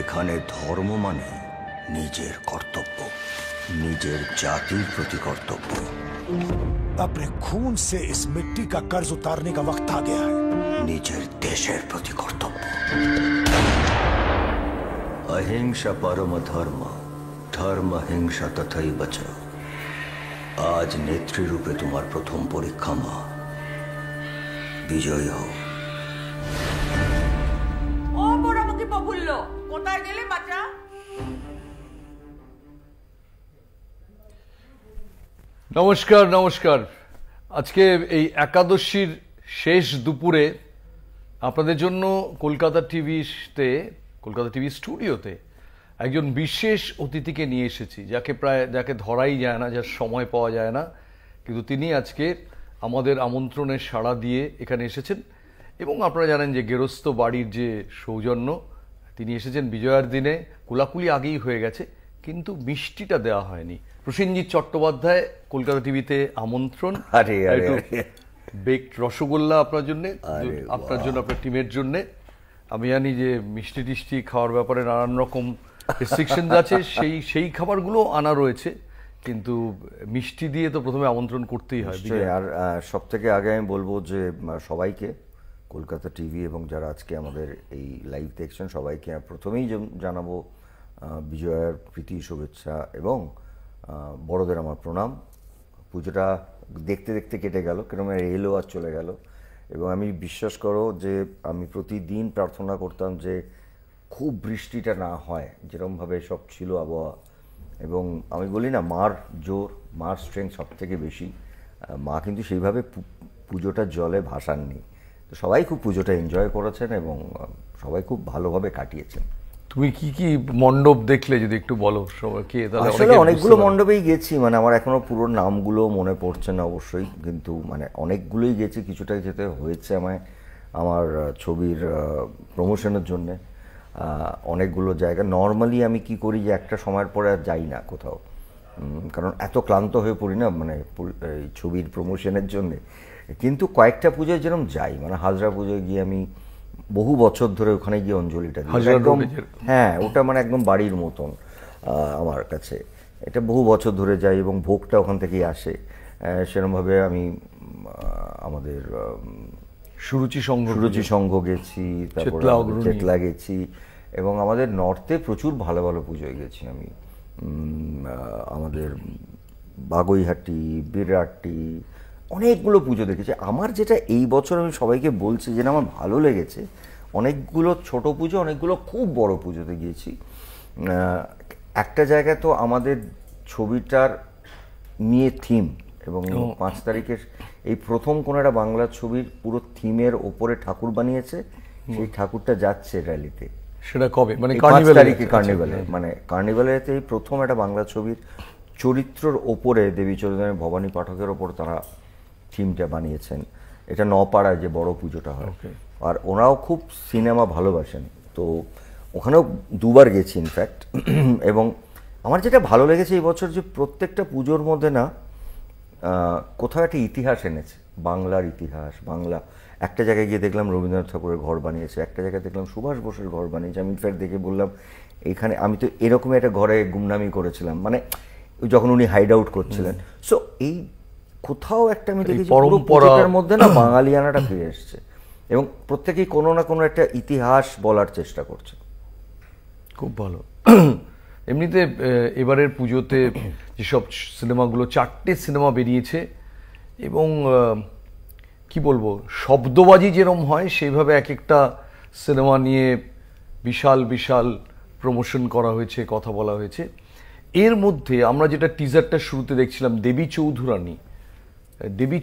এখানে ধর্ম মানে নিজের কর্তব্য, নিজের জাতির প্রতি কর্তব্য। अपने खून से इस मिट्टी का कर्ज उतारने का वक्त आ गया है। নিজের দেশের প্রতি কর্তব্য। অহিংসা পরম ধর্ম, ধর্ম হিংসা তথৈব চ। আজ নেত্রী রূপে তোমার প্রথম পরীক্ষা মা, বিজয় হও। ও বড়মুখী প্রফুল্ল, কোথায় গেলে বাচ্চা? নমস্কার নমস্কার। আজকে এই একাদশীর শেষ দুপুরে আপনাদের জন্য কলকাতা টিভি স্টুডিওতে একজন বিশেষ অতিথিকে নিয়ে এসেছি, যাকে ধরাই যায় না, যার সময় পাওয়া যায় না, কিন্তু তিনি আজকে আমাদের আমন্ত্রণে সাড়া দিয়ে এখানে এসেছেন। এবং আপনারা জানেন যে গেরস্থ বাড়ির যে সৌজন্য, তিনি এসেছেন বিজয়ার দিনে। কুলাকুলি আগেই হয়ে গেছে, কিন্তু মিষ্টিটা দেওয়া হয়নি। প্রসেনজিৎ চট্টোপাধ্যায়, কলকাতা টিভিতে আমন্ত্রণ। বেকড রসগোল্লা আপনার জন্য, আপনার টিমের জন্য। আমি জানি যে মিষ্টি টিষ্টি খাওয়ার ব্যাপারে নানান রকম রেস্ট্রিকশনস আছে, সেই খাবারগুলো আনা রয়েছে, কিন্তু মিষ্টি দিয়ে তো প্রথমে আমন্ত্রণ করতেই হয়। আর সব থেকে আগে আমি বলবো যে সবাইকে, কলকাতা টিভি এবং যারা আজকে আমাদের এই লাইভ দেখছেন সবাইকে প্রথমেই জানাবো বিজয়ার প্রীতি শুভেচ্ছা এবং বড়দের আমার প্রণাম। পুজোটা দেখতে দেখতে কেটে গেল, কেরম এলো আর চলে গেল। এবং আমি বিশ্বাস করো যে আমি প্রতিদিন প্রার্থনা করতাম যে খুব বৃষ্টিটা না হয়, যেরকমভাবে সব ছিল আবহাওয়া। এবং আমি বলি না, মার জোর, মার স্ট্রেংথ সব থেকে বেশি। মা কিন্তু সেইভাবে পুজোটা জলে ভাসাননি। তো সবাই খুব পুজোটা এনজয় করেছেন এবং সবাই খুব ভালোভাবে কাটিয়েছেন। তুমি কি কি মণ্ডপ দেখলে যদি একটু বলো সবাইকে। আসলে অনেকগুলো মণ্ডপেই গেছি, মানে আমার এখনো পুরো নামগুলো মনে পড়ছে না অবশ্যই, কিন্তু মানে অনেকগুলোই গেছি। কিছুটা যেতে হয়েছে আমায় আমার ছবির প্রমোশনের জন্যে। অনেকগুলো জায়গা নর্মালি আমি কি করি যে একটা সময়ের পরে আর যাই না কোথাও, কারণ এত ক্লান্ত হয়ে পড়ি না মানে এই ছবির প্রমোশনের জন্যে। কিন্তু কয়েকটা পুজোয় যেরকম যাই, মানে হাজরা পুজোয় গিয়ে আমি বহু বছর ধরে ওখানে গিয়ে অঞ্জলিটা দিই। একদম হ্যাঁ, ওটা মানে একদম বাড়ির মতন আমার কাছে। এটা বহু বছর ধরে যাই এবং ভোগটা ওখান থেকেই আসে। সেরকমভাবে আমি আমাদের সুরুচি সংঘ গেছি, তারপরে চেতলা গেছি, এবং আমাদের নর্থে প্রচুর ভালো ভালো পুজোয় গেছি আমি। আমাদের বাগুইহাটি, বিরাটটি, অনেকগুলো পুজো দেখেছি। আমার যেটা এই বছর আমি সবাইকে বলছি যেটা আমার ভালো লেগেছে, অনেকগুলো ছোট পুজো, অনেকগুলো খুব বড় পুজোতে গিয়েছি। একটা জায়গায় তো আমাদের ছবিটার নিয়ে থিম, এবং 5 তারিখের এই প্রথম কোনো একটা বাংলা ছবির পুরো থিমের ওপরে ঠাকুর বানিয়েছে। সেই ঠাকুরটা যাচ্ছে র্যালিতে। সেটা কবে? মানে 5 তারিখে কার্নিভালে, মানে কার্নিভালেতে এই প্রথম একটা বাংলা ছবির চরিত্রর ওপরে দেবী চৌধুরী ভবানী পাঠকের ওপর তারা থিমটা বানিয়েছেন। এটা নপাড়ায় যে বড় পুজোটা হয়, আর ওনারাও খুব সিনেমা ভালোবাসেন, তো ওখানেও দুবার গেছি ইনফ্যাক্ট। এবং আমার যেটা ভালো লেগেছে এই বছর যে প্রত্যেকটা পুজোর মধ্যে না কোথাও একটা ইতিহাস এনেছে, বাংলার ইতিহাস। বাংলা একটা জায়গায় গিয়ে দেখলাম রবীন্দ্রনাথ ঠাকুরের ঘর বানিয়েছে, একটা জায়গায় দেখলাম সুভাষ বোসের ঘর বানিয়েছে। আমি ইনফ্যাক্ট দেখে বললাম, এখানে আমি তো এরকম একটা ঘরে গুমনামি করেছিলাম, মানে যখন উনি হাইড আউট করছিলেন। সো এই কোথাও একটা আমি দেখেছি পরম্পরার মধ্যে না বাঙালিয়ানাটা ফিরে এসছে, এবং প্রত্যেকেই কোনো না কোনো একটা ইতিহাস বলার চেষ্টা করছে। খুব ভালো। এমনিতে এবারের পুজোতে যেসব সিনেমাগুলো, 4টে সিনেমা বেরিয়েছে, এবং কি বলবো, শব্দবাজি যেরকম হয় সেইভাবে এক একটা সিনেমা নিয়ে বিশাল বিশাল প্রমোশন করা হয়েছে, কথা বলা হয়েছে। এর মধ্যে আমরা যেটা টিজারটা শুরুতে দেখছিলাম, দেবী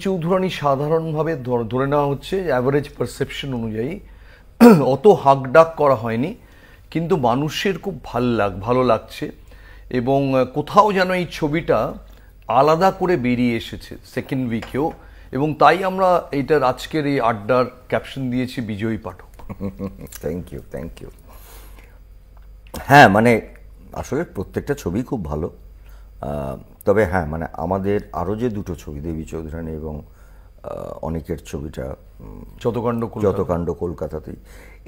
চৌধুরানী সাধারণভাবে ধরে নেওয়া হচ্ছে অ্যাভারেজ পারসেপশন অনুযায়ী অত হাকডাক করা হয়নি, কিন্তু মানুষের খুব ভালো লাগছে। এবং কোথাও যেন এই ছবিটা আলাদা করে বেরিয়ে এসেছে সেকেন্ড উইকেও, এবং তাই আমরা এইটার আজকের এই আড্ডার ক্যাপশন দিয়েছি বিজয়ী পাঠক। Thank you. হ্যাঁ, মানে আসলে প্রত্যেকটা ছবি খুব ভালো। তবে হ্যাঁ, মানে আমাদের আরও যে দুটো ছবি, দেবী চৌধুরানী এবং অনেকের ছবিটা যতকাণ্ড কলকাতাতেই,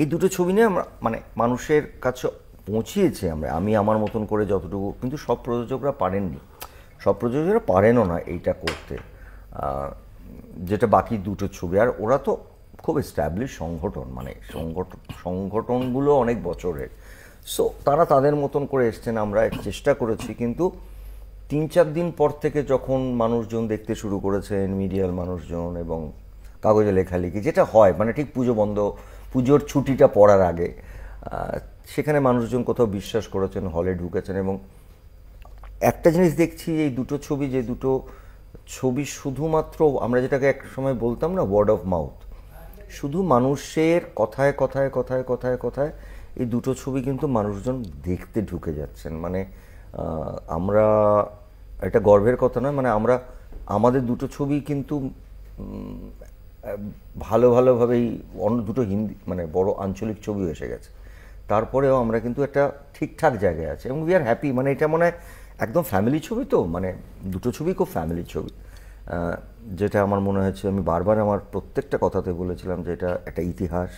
এই দুটো ছবি নিয়ে আমরা মানে মানুষের কাছে পৌঁছিয়েছি আমি আমার মতন করে যতটুকু, কিন্তু সব প্রযোজকরা পারেননি, সব প্রযোজকরা পারেনও না এইটা করতে, যেটা বাকি দুটো ছবি। আর ওরা তো খুব এস্টাবলিশ সংগঠন, মানে সংগঠনগুলো অনেক বছরের, সো তারা তাদের মতন করে এসছেন। আমরা চেষ্টা করেছি, কিন্তু 3-4 দিন পর থেকে যখন মানুষজন দেখতে শুরু করেছেন, মিডিয়ার মানুষজন এবং কাগজে লেখালেখি যেটা হয়, মানে ঠিক পুজোর ছুটিটা পড়ার আগে, সেখানে মানুষজন কোথাও বিশ্বাস করেছেন, হলে ঢুকেছেন। এবং একটা জিনিস দেখছি, এই দুটো ছবি শুধুমাত্র আমরা যেটাকে এক সময় বলতাম না, ওয়ার্ড অফ মাউথ, শুধু মানুষের কথায় কথায় কথায় কথায় কথায় এই দুটো ছবি কিন্তু মানুষজন দেখতে ঢুকে যাচ্ছেন। মানে আমরা, এটা গর্বের কথা নয়, মানে আমাদের দুটো ছবি কিন্তু ভালোভাবেই অন্য দুটো হিন্দি মানে বড় আঞ্চলিক ছবিও এসে গেছে, তারপরেও আমরা কিন্তু একটা ঠিকঠাক জায়গায় আছে এবং উই আর হ্যাপি। মানে এটা মনে হয় একদম ফ্যামিলি ছবি, তো মানে দুটো ছবি খুব ফ্যামিলি ছবি, যেটা আমার মনে হয়েছে, আমি বারবার আমার প্রত্যেকটা কথাতে বলেছিলাম যে এটা একটা ইতিহাস।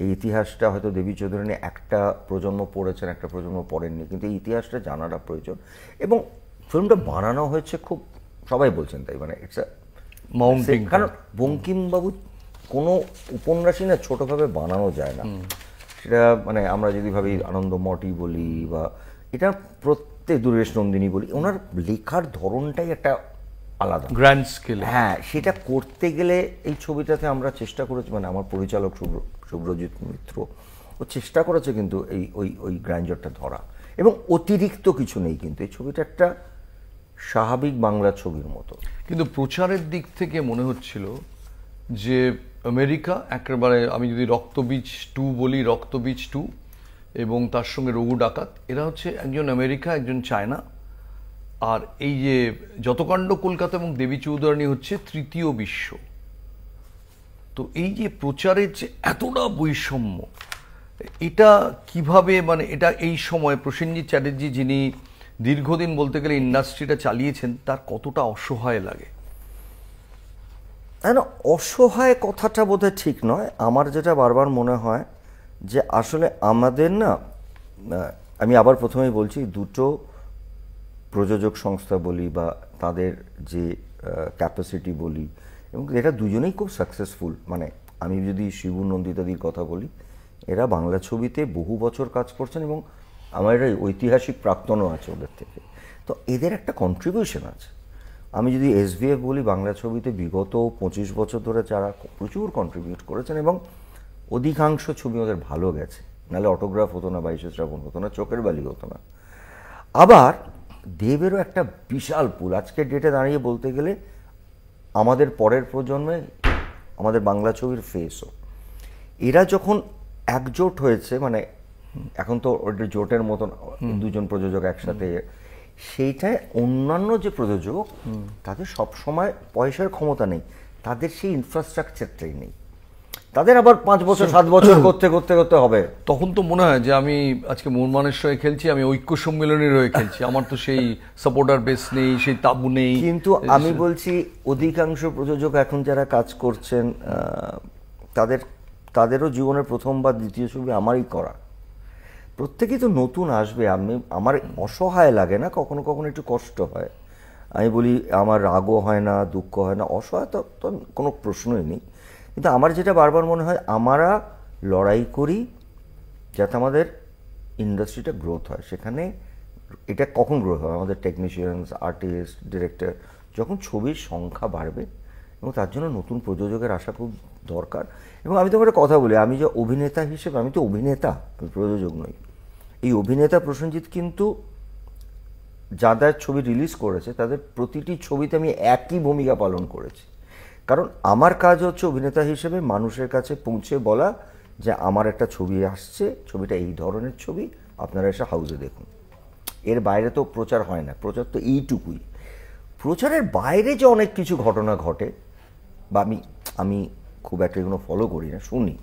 এই ইতিহাসটা হয়তো দেবী চৌধুরানী একটা প্রজন্ম পড়েছেন, একটা প্রজন্ম পড়েননি, কিন্তু এই ইতিহাসটা জানাটা প্রয়োজন। এবং ফিল্মটা বানানো হয়েছে খুব, সবাই বলছেন তাই, মানে ইটস মাউন্টিং। কারণ বঙ্কিমবাবু কোনো উপন্যাসই না ছোটোভাবে বানানো যায় না, সেটা মানে আমরা যদি ভাবি আনন্দমঠই বলি বা এটা প্রত্যেক দুরেশ নন্দিনী বলি, ওনার লেখার ধরনটাই একটা আলাদা, গ্র্যান্ড স্কেল। হ্যাঁ, সেটা করতে গেলে এই ছবিটাতে আমরা চেষ্টা করেছি, মানে আমার পরিচালক শুভ্রজিৎ মিত্র, ও চেষ্টা করেছে কিন্তু ওই গ্র্যান্ডারটা ধরা, এবং অতিরিক্ত কিছু নেই, কিন্তু এই ছবিটা একটা স্বাভাবিক বাংলা ছবির মতো। কিন্তু প্রচারের দিক থেকে মনে হচ্ছিল যে আমেরিকা একেবারে, আমি যদি রক্তবীজ 2 বলি, রক্তবীজ 2 এবং তার সঙ্গে রঘু ডাকাত, এরা হচ্ছে একজন আমেরিকা, একজন চায়না, আর এই যে যতকাণ্ড কলকাতা এবং দেবী চৌধুরানী হচ্ছে তৃতীয় বিশ্ব। তো এই যে প্রচারের যে এতটা বৈষম্য, এটা কিভাবে, মানে এটা এই সময় প্রসেনজিৎ চ্যাটার্জি যিনি দীর্ঘদিন বলতে গেলে ইন্ডাস্ট্রিটা চালিয়েছেন, তার কতটা অসহায় লাগে? না, অসহায় কথাটা বোধহয় ঠিক নয়। আমার যেটা বারবার মনে হয় যে আসলে আমাদের না, আমি আবার প্রথমেই বলছি, দুটো প্রযোজক সংস্থা বলি বা তাদের যে ক্যাপাসিটি বলি, এবং এটা দুজনেই খুব সাকসেসফুল। মানে আমি যদি শিবু নন্দিতাদির কথা বলি, এরা বাংলা ছবিতে বহু বছর কাজ করছেন এবং আমার একটা ঐতিহাসিক প্রাক্তনও আছে ওদের থেকে, তো এদের একটা কন্ট্রিবিউশন আছে। আমি যদি এসভিএফ বলি, বাংলা ছবিতে বিগত 25 বছর ধরে যারা প্রচুর কন্ট্রিবিউট করেছেন এবং অধিকাংশ ছবি ওদের ভালো গেছে, নাহলে অটোগ্রাফ হতো না, 22 শ্রাবণ হতো না, চোখের বালি হতো না। আবার দেবেরও একটা বিশাল পুল, আজকের ডেটে দাঁড়িয়ে বলতে গেলে আমাদের পরের প্রজন্মে আমাদের বাংলা ছবির ফেসও। এরা যখন একজোট হয়েছে, মানে এখন তো ওটা জোটের মতন দুজন প্রযোজক একসাথে, সেইটায় অন্যান্য যে প্রযোজক তাদের সবসময় পয়সার ক্ষমতা নেই, তাদের সেই ইনফ্রাস্ট্রাকচারটাই নেই, তাদের আবার 5 বছর 7 বছর করতে করতে করতে হবে। তখন তো মনে হয় যে আমি আজকে মোহনবাগানের হয়ে খেলছি, আমি ঐক্য সম্মেলনের হয়ে খেলছি, আমার তো সেই সাপোর্টার বেস নেই, সেই তাবু নেই। কিন্তু আমি বলছি অধিকাংশ প্রযোজক এখন যারা কাজ করছেন, তাদেরও জীবনের প্রথম বা দ্বিতীয় ছবি আমারই করা, প্রত্যেকেই তো নতুন আসবে। আমার অসহায় লাগে না, কখনো কখনো একটু কষ্ট হয়, আমি বলি আমার রাগও হয় না, দুঃখ হয় না, অসহায়তা তো কোনো প্রশ্নই নেই। কিন্তু আমার যেটা বারবার মনে হয়, আমরা লড়াই করি যাতে আমাদের ইন্ডাস্ট্রিটা গ্রোথ হয়। সেখানে এটা কখন গ্রোথ হয়? আমাদের টেকনিশিয়ানস, আর্টিস্ট, ডিরেক্টর, যখন ছবির সংখ্যা বাড়বে, এবং তার জন্য নতুন প্রযোজকের আসা খুব দরকার। এবং আমি তোমার কথা বলি, আমি যে অভিনেতা হিসেবে, আমি তো অভিনেতা, আমি প্রযোজক নই। এই অভিনেতা প্রসেনজিৎ কিন্তু যাদের ছবি রিলিজ করেছে তাদের প্রতিটি ছবিতে আমি একই ভূমিকা পালন করেছি, কারণ আমার কাজ হচ্ছে অভিনেতা হিসেবে মানুষের কাছে পৌঁছে বলা যে আমার একটা ছবি আসছে, ছবিটা এই ধরনের ছবি, আপনারা এসে হাউসে দেখুন। এর বাইরে তো প্রচার হয় না, প্রচার তো এইটুকুই। প্রচারের বাইরে যে অনেক কিছু ঘটনা ঘটে বা আমি খুব একটা এগুলো ফলো করি না, শুনি,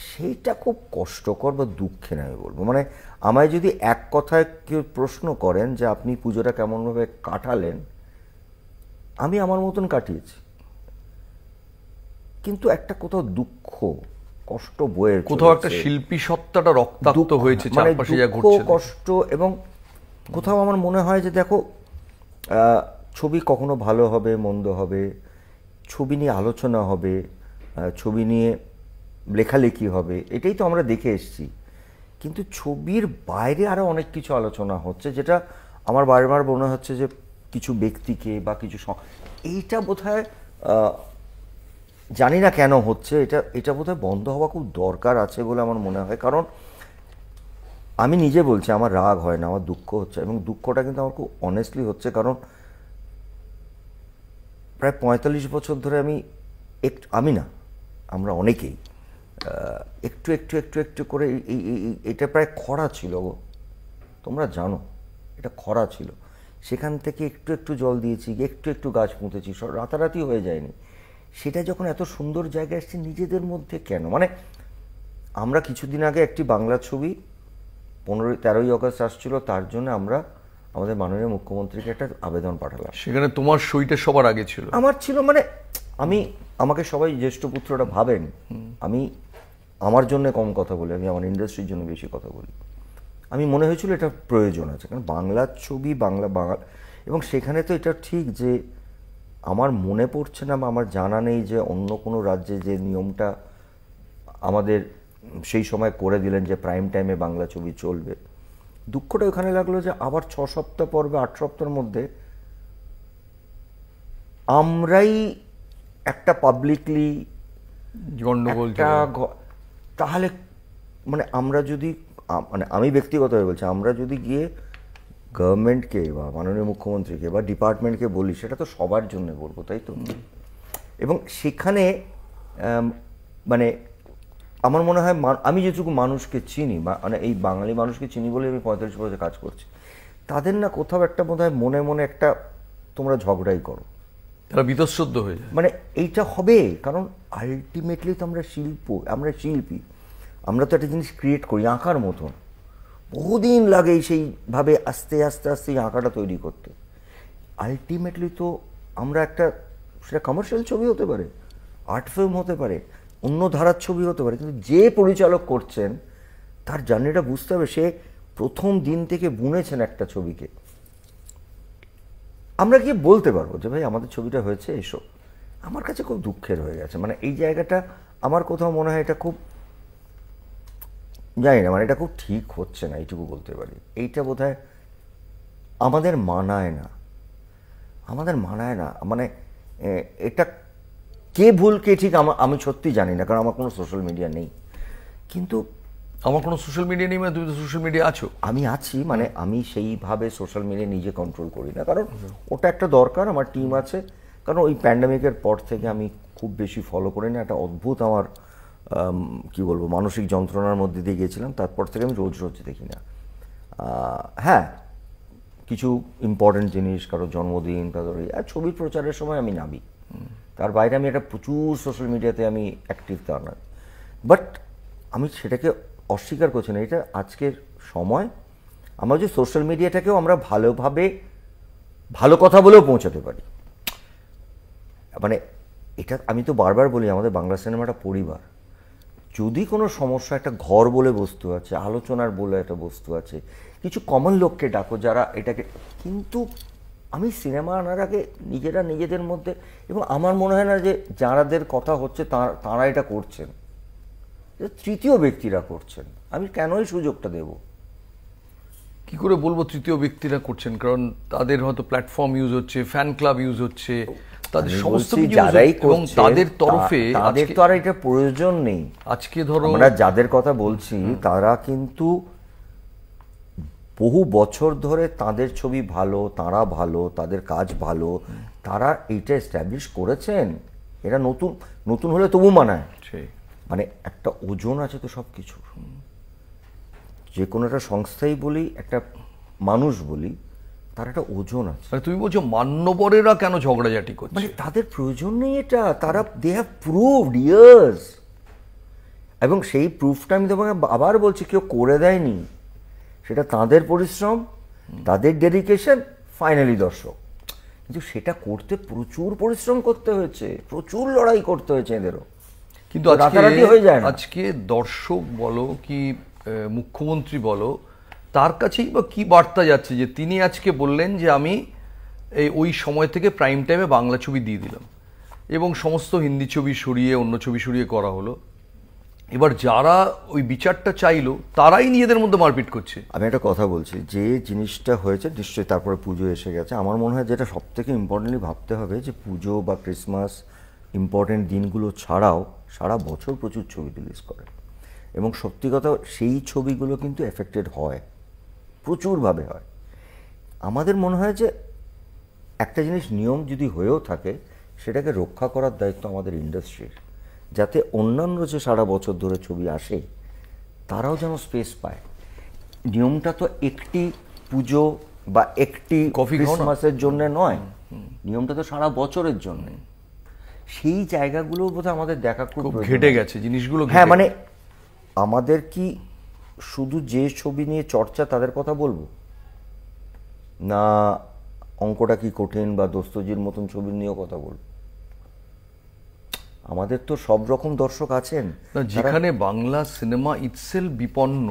সেইটা খুব কষ্টকর বা দুঃখের আমি বলবো। মানে আমায় যদি এক কথায় কেউ প্রশ্ন করেন যে আপনি পুজোটা কেমনভাবে কাটালেন, আমি আমার মতন কাটিয়েছি, কিন্তু একটা কোথাও দুঃখ, কষ্ট বয়ে কোথাও একটা শিল্পী সত্তাটা রক্তাক্ত হয়েছে মানে চারপাশে যা দুঃখ, ঘটছে। কষ্ট, এবং কোথাও আমার মনে হয় যে দেখো ছবি কখনো ভালো হবে, মন্দ হবে, ছবি নিয়ে আলোচনা হবে, ছবি নিয়ে লেখালেখি হবে, এটাই তো আমরা দেখে এসেছি। কিন্তু ছবির বাইরে আরও অনেক কিছু আলোচনা হচ্ছে, যেটা আমার বারবার মনে হচ্ছে যে কিছু ব্যক্তিকে বা কিছু এইটা বোধহয় জানি না কেন হচ্ছে, এটা বোধহয় বন্ধ হওয়া খুব দরকার আছে বলে আমার মনে হয়। কারণ আমি নিজে বলছি, আমার রাগ হয় না, আমার দুঃখ হচ্ছে, এবং দুঃখটা কিন্তু আমার খুব অনেস্টলি হচ্ছে। কারণ প্রায় 45 বছর ধরে আমি না, আমরা অনেকেই একটু একটু একটু একটু করে এটা প্রায় খরা ছিল গো, তোমরা জানো এটা খরা ছিল। সেখান থেকে একটু একটু জল দিয়েছি, একটু একটু গাছ পুঁতেছি, রাতারাতি হয়ে যায়নি। সেটা যখন এত সুন্দর জায়গায় এসছে, নিজেদের মধ্যে কেন? মানে আমরা কিছুদিন আগে একটি বাংলা ছবি 13ই অগস্ট আসছিল, তার জন্য আমরা আমাদের মাননীয় মুখ্যমন্ত্রীকে একটা আবেদন পাঠালাম। সেখানে তোমার সইটা সবার আগে ছিল? আমার ছিল, মানে আমাকে সবাই জ্যেষ্ঠ পুত্রটা ভাবেন, আমি আমার জন্য কম কথা বলি, আমি আমার ইন্ডাস্ট্রির জন্য বেশি কথা বলি। আমি মনে হয়েছিল এটা প্রয়োজন আছে, কারণ বাংলা ছবি বাংলা, এবং সেখানে তো এটা ঠিক যে আমার মনে পড়ছে না, আমার জানা নেই যে অন্য কোনো রাজ্যে যে নিয়মটা আমাদের সেই সময় করে দিলেন যে প্রাইম টাইমে বাংলা ছবি চলবে। দুঃখটা ওখানে লাগলো যে আবার 6 সপ্তাহ পর বা 8 সপ্তাহের মধ্যে আমরাই একটা পাবলিকলি গন্ডগোল। তাহলে মানে আমরা যদি, মানে আমি ব্যক্তিগতভাবে বলছি, আমরা যদি গিয়ে গভর্নমেন্টকে বা মাননীয় মুখ্যমন্ত্রীকে বা ডিপার্টমেন্টকে বলি, সেটা তো সবার জন্য বলবো, তাই তো? এবং সেখানে মানে আমার মনে হয় আমি যেটুকু মানুষকে চিনি, মানে এই বাঙালি মানুষকে চিনি বলে আমি 45 বছর কাজ করছি, তাদের না কোথাও একটা বোধ হয় মনে মনে একটা তোমরা ঝগড়াই করো, তারা বীতশ্রদ্ধ হয়ে যায়। মানে এইটা হবে, কারণ আলটিমেটলি তো আমরা শিল্পী, আমরা তো একটা জিনিস ক্রিয়েট করি আঁকার মতন, বহুদিন লাগে সেইভাবে আস্তে আস্তে আস্তে এই আঁকাটা তৈরি করতে। আলটিমেটলি তো আমরা একটা, সেটা কমার্শিয়াল ছবি হতে পারে, আর্ট ফিল্ম হতে পারে, অন্য ধারার ছবি হতে পারে, কিন্তু যে পরিচালক করছেন তার জার্নিটা বুঝতে হবে। সে প্রথম দিন থেকে বুনেছেন একটা ছবিকে। আমরা কি বলতে পারবো যে ভাই আমাদের ছবিটা হয়েছে এসো? আমার কাছে খুব দুঃখের হয়ে গেছে, মানে এই জায়গাটা আমার কোথাও মনে হয় এটা খুব, জানি না, মানে এটা খুব ঠিক হচ্ছে না, এইটুকু বলতে পারি। এইটা বোধহয় আমাদের মানায় না, মানে এটা কে ভুল কে ঠিক আমি সত্যি জানি না, কারণ আমার কোনো সোশ্যাল মিডিয়া নেই। কিন্তু আমার কোনো সোশ্যাল মিডিয়া নেই, মানে তুমি তো সোশ্যাল মিডিয়া আছো। আমি আছি, মানে আমি সেইভাবে সোশ্যাল মিডিয়া নিজে কন্ট্রোল করি না, কারণ ওটা একটা দরকার, আমার টিম আছে। কারণ ওই প্যান্ডামিকের পর থেকে আমি খুব বেশি ফলো করি না, একটা অদ্ভুত আমার কি বলবো মানসিক যন্ত্রণার মধ্যে দিয়ে গিয়েছিলাম। তারপর থেকে আমি রোজ দেখি না। হ্যাঁ, কিছু ইম্পর্টেন্ট জিনিস, কারো জন্মদিন, কারোর ছবির প্রচারের সময় আমি নামি, তার বাইরে আমি একটা প্রচুর সোশ্যাল মিডিয়াতে আমি অ্যাক্টিভ, তা না। বাট আমি সেটাকে অস্বীকার করছি না, এটা আজকের সময় আমরা যে সোশ্যাল মিডিয়াটাকেও আমরা ভালোভাবে ভালো কথা বলেও পৌঁছাতে পারি। মানে এটা আমি তো বারবার বলি, আমাদের বাংলা সিনেমাটা পরিবার। যদি কোনো সমস্যা, একটা ঘর বলে বস্তু আছে, আলোচনার বলে একটা বস্তু আছে, কিছু কমন লোককে ডাকো যারা এটাকে, কিন্তু আমি সিনেমা আনার আগে নিজেরা নিজেদের মধ্যে, এবং আমার মনে হয় না যে যারাদের কথা হচ্ছে তারা এটা করছেন, তৃতীয় ব্যক্তিরা করছেন। আমি কেনই সুযোগটা দেব? কি করে বলবো তৃতীয় ব্যক্তিরা করছেন? কারণ তাদের হয়তো প্ল্যাটফর্ম ইউজ হচ্ছে, ফ্যান ক্লাব ইউজ হচ্ছে, তাদের সমস্ত কিছু, যারাই এবং তাদের তরফে তাদের তো আর এটা প্রয়োজন নেই। আজকে ধরো আমরা যাদের কথা বলছি তারা কিন্তু বহু বছর ধরে তাদের ছবি ভালো, তারা ভালো, তাদের কাজ ভালো, তারা এইটা এস্টাবলিশ করেছেন। এরা নতুন হলে তবু মানায়, মানে একটা ওজন আছে তো সব কিছুর। যে কোনো একটা সংস্থাই বলি, একটা মানুষ বলি, তার একটা ওজন আছে। তুমি বলছো মান্যবরেরা কেন ঝগড়াঝাটি করছে? মানে তাদের প্রয়োজন নেই এটা, তারা দে হ্যাভ প্রুভড ইয়ার্স, এবং সেই প্রুফটা আমি তোমাকে আবার বলছি কেউ করে দেয়নি, সেটা তাদের পরিশ্রম, তাদের ডেডিকেশন, ফাইনালি দর্শক। কিন্তু সেটা করতে প্রচুর পরিশ্রম করতে হয়েছে, প্রচুর লড়াই করতে হয়েছে এদেরও। কিন্তু রাতারাতি হয়ে যায় না। আজকে দর্শক বলো কি মুখ্যমন্ত্রী বলো, তার কাছেই বা কি বার্তা যাচ্ছে যে তিনি আজকে বললেন যে আমি ওই সময় থেকে প্রাইম টাইমে বাংলা ছবি দিয়ে দিলাম এবং সমস্ত হিন্দি ছবি সরিয়ে অন্য ছবি সরিয়ে করা হলো। এবার যারা ওই বিচারটা চাইলো তারাই নিজেদের মধ্যে মারপিট করছে। আমি একটা কথা বলছি, যে জিনিসটা হয়েছে নিশ্চয়ই তারপরে পুজো এসে গেছে। আমার মনে হয় যেটা সব থেকে ইম্পর্টেন্টলি ভাবতে হবে যে পুজো বা ক্রিসমাস ইম্পর্টেন্ট দিনগুলো ছাড়াও সারা বছর প্রচুর ছবি রিলিজ করে এবং সত্যি কথা সেই ছবিগুলো কিন্তু এফেক্টেড হয়, প্রচুরভাবে হয়। আমাদের মনে হয় যে একটা জিনিস নিয়ম যদি হয়েও থাকে সেটাকে রক্ষা করার দায়িত্ব আমাদের ইন্ডাস্ট্রির, যাতে অন্যান্য যে সারা বছর ধরে ছবি আসে তারাও যেন স্পেস পায়। নিয়মটা তো একটি পুজো বা একটি ক্রিসমাসের জন্য নয়, নিয়মটা তো সারা বছরের জন্য। সেই জায়গাগুলো বোধহয় আমাদের দেখা খুব ঘেটে গেছে জিনিসগুলো। হ্যাঁ, মানে আমাদের কি শুধু যে ছবি নিয়ে চর্চা তাদের কথা বলবো না, অঙ্কটা কি কঠিন বা দোস্তজির মতন ছবি নিয়েও কথা বলবো? আমাদের তো সব রকম দর্শক আছেন। যেখানে বাংলা সিনেমা ইটসেলফ বিপন্ন,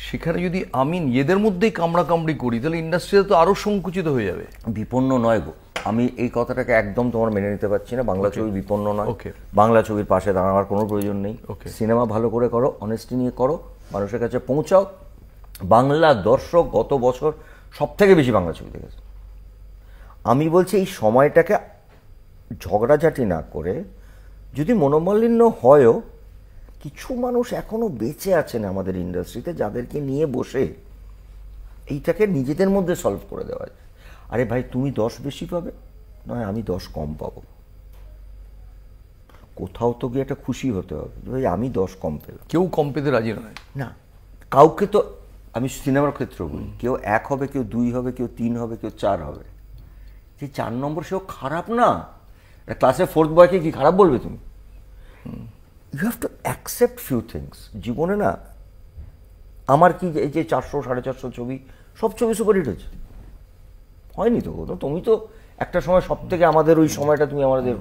সেখানে যদি আমি নিজেদের মধ্যেই কামড়াকামড়ি করি তাহলে ইন্ডাস্ট্রিটা তো আরো সংকুচিত হয়ে যাবে। বিপন্ন নয় গো, আমি এই কথাটাকে একদম তোমার মেনে নিতে পারছি না। বাংলা ছবি বিপন্ন নয়, বাংলা ছবির পাশে দাঁড়ানোর কোনো প্রয়োজন নেই। সিনেমা ভালো করে করো, অনেস্টি নিয়ে করো, মানুষের কাছে পৌঁছাও। বাংলা দর্শক গত বছর সব থেকে বেশি বাংলা ছবি দেখেছে। আমি বলছি এই সময়টাকে ঝগড়াঝাটি না করে, যদি মনোমালিন্য হয়ও, কিছু মানুষ এখনো বেঁচে আছেন আমাদের ইন্ডাস্ট্রিতে যাদেরকে নিয়ে বসে এইটাকে নিজেদের মধ্যে সলভ করে দেওয়া যায়। আরে ভাই, তুমি 10 বেশি পাবে, নয় আমি 10 কম পাবো। কোথাও তো গিয়ে একটা খুশি হতে হবে, ভাই আমি 10 কম পেলাম। কেউ কম পেতে রাজি নয় না, কাউকে তো আমি সিনেমার ক্ষেত্রে বলি, কেউ 1 হবে, কেউ 2 হবে, কেউ 3 হবে, কেউ 4 হবে। যে 4 নম্বর সেও খারাপ না। ক্লাসে 4th বয়কে কি খারাপ বলবে তুমি? You have to accept few things জীবনে। না, আমার কি এই যে 400 450 ছবি, সব ছবি সুপারহিট হয়েছে? হয়নি তো। তুমি তো একটা সময় সব থেকে আমাদের ওই সময়টা তুমি আমাদের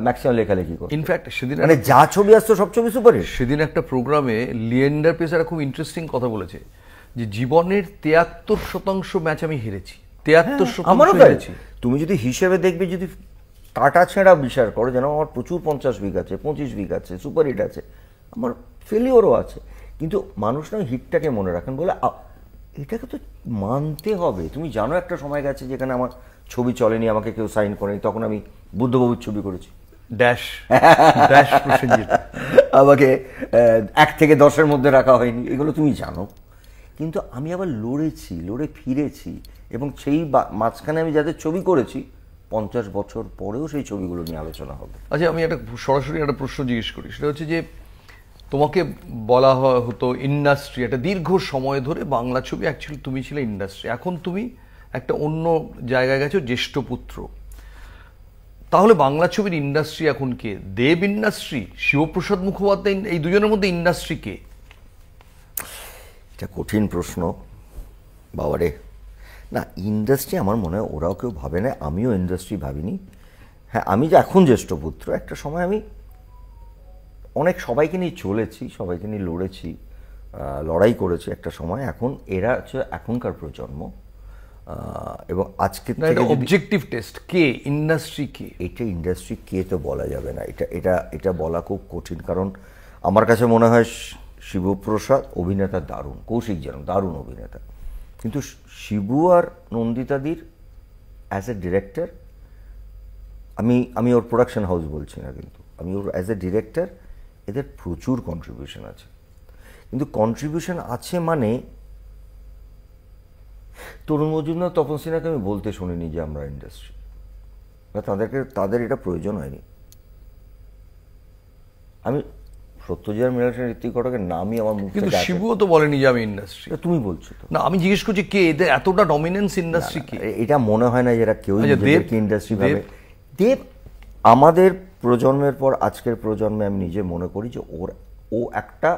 ম্যাক্সিমাম লেখালেখি করো। ইনফ্যাক্ট সেদিন মানে যা ছবি আসতো সব ছবি সুপারহিট। সেদিন একটা প্রোগ্রামে লিয়েন্ডার পেস একটা খুব ইন্টারেস্টিং কথা বলেছে যে জীবনের 73% ম্যাচ আমি হেরেছি। 73% হেরেছি। তুমি যদি হিসেবে দেখবে, যদি কাটা ছেঁড়া বিচার করো, যেন আমার প্রচুর 50 উইক আছে, 25 উইক আছে, সুপারহিট আছে, আমার ফেলিওরও আছে, কিন্তু মানুষ না হিটটাকে মনে রাখেন বলে এটাকে তো মানতে হবে। তুমি জানো একটা সময় গেছে যেখানে আমার ছবি চলেনি, আমাকে কেউ সাইন করেনি, তখন আমি বুদ্ধবাবুর ছবি করেছি, ড্যাশ ড্যাশ প্রসেনজিৎ, আমাকে 1 থেকে 10-এর মধ্যে রাখা হয়নি, এগুলো তুমি জানো। কিন্তু আমি আবার লড়েছি, লড়ে ফিরেছি, এবং সেই মাঝখানে আমি যাদের ছবি করেছি 50 বছর পরেও সেই ছবিগুলো নিয়ে আলোচনা হবে। আচ্ছা, আমি একটা সরাসরি একটা প্রশ্ন জিজ্ঞেস করি, সেটা হচ্ছে যে তোমাকে বলা হতো ইন্ডাস্ট্রি, একটা দীর্ঘ সময় ধরে বাংলা ছবি অ্যাকচুয়ালি তুমি ছিলে ইন্ডাস্ট্রি, এখন তুমি একটা অন্য জায়গায় গেছো, জ্যেষ্ঠ পুত্র। তাহলে বাংলা ছবির ইন্ডাস্ট্রি এখন কে? দেব ইন্ডাস্ট্রি, শিবপ্রসাদ মুখোপাধ্যায়, এই দুজনের মধ্যে ইন্ডাস্ট্রি কে? এটা কঠিন প্রশ্ন বাবারে। না, ইন্ডাস্ট্রি আমার মনে হয় ওরাও কেউ ভাবে না, আমিও ইন্ডাস্ট্রি ভাবিনি। হ্যাঁ, আমি যে এখন জ্যেষ্ঠ পুত্র, একটা সময় আমি অনেক সবাইকে নিয়ে চলেছি, সবাইকে নিয়ে লড়েছি, লড়াই করেছি একটা সময়। এখন এরা হচ্ছে এখনকার প্রজন্ম, এবং আজকে অবজেক্টিভ টেস্ট কে ইন্ডাস্ট্রি কে? এটা ইন্ডাস্ট্রি কে তো বলা যাবে না, এটা বলা খুব কঠিন। কারণ আমার কাছে মনে হয় শিবপ্রসাদ অভিনেতা দারুণ, কৌশিক যেন দারুণ অভিনেতা, কিন্তু শিবু আর নন্দিতাদির অ্যাজ এ ডিরেক্টর, আমি ওর প্রোডাকশন হাউস বলছি না, কিন্তু আমি ওর অ্যাজ এ ডিরেক্টর এদের প্রচুর কন্ট্রিবিউশন আছে। কিন্তু কন্ট্রিবিউশন আছে মানে তরুণ মজুমদার, তপন সিনহাকে আমি বলতে শুনিনি যে আমরা ইন্ডাস্ট্রি, বা তাদের এটা প্রয়োজন হয়নি। আমি সত্যজিৎ মৃণাল সেন, ঋত্বিক ঘটকের নামই আমার মুখে, কিন্তু শিবুও তো বলেনি যে আমি ইন্ডাস্ট্রি। তুমি বলছো তো। না, আমি জিজ্ঞেস করছি কে এদের এতটা ডমিনেন্স ইন্ডাস্ট্রি কে? এটা মনে হয় না যে এরা কেউ নিজেদেরকে ইন্ডাস্ট্রি ভাবে। দেব আমাদের প্রজন্মের পর আজকের প্রজন্মে আমি নিজে মনে করি যে ও একটা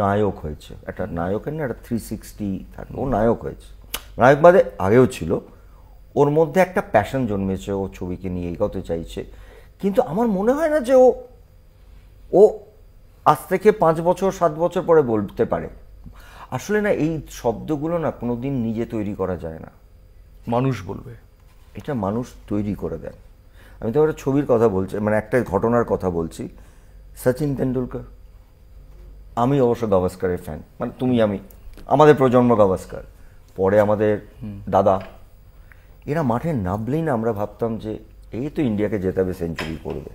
নায়ক হয়েছে, একটা নায়কের না একটা 360 থাকে, ও নায়ক হয়েছে। নায়ক বাদে আগেও ছিল, ওর মধ্যে একটা প্যাশন জন্মেছে, ও ছবিকে নিয়ে এগোতে চাইছে। কিন্তু আমার মনে হয় না যে ও ও আজ থেকে 5 বছর 7 বছর পরে বলতে পারে। আসলে না, এই শব্দগুলো না কোনোদিন নিজে তৈরি করা যায় না, মানুষ বলবে। এটা মানুষ তৈরি করে দেন। আমি তো একটা ছবির কথা বলছি, মানে একটা ঘটনার কথা বলছি। সচিন তেন্ডুলকর, আমি অবশ্য গাভাস্কারের ফ্যান, মানে তুমি আমি, আমাদের প্রজন্ম গাভাস্কার, পরে আমাদের দাদা, এরা মাঠে নামলেই না আমরা ভাবতাম যে এই তো ইন্ডিয়াকে জেতাবে, সেঞ্চুরি করবে।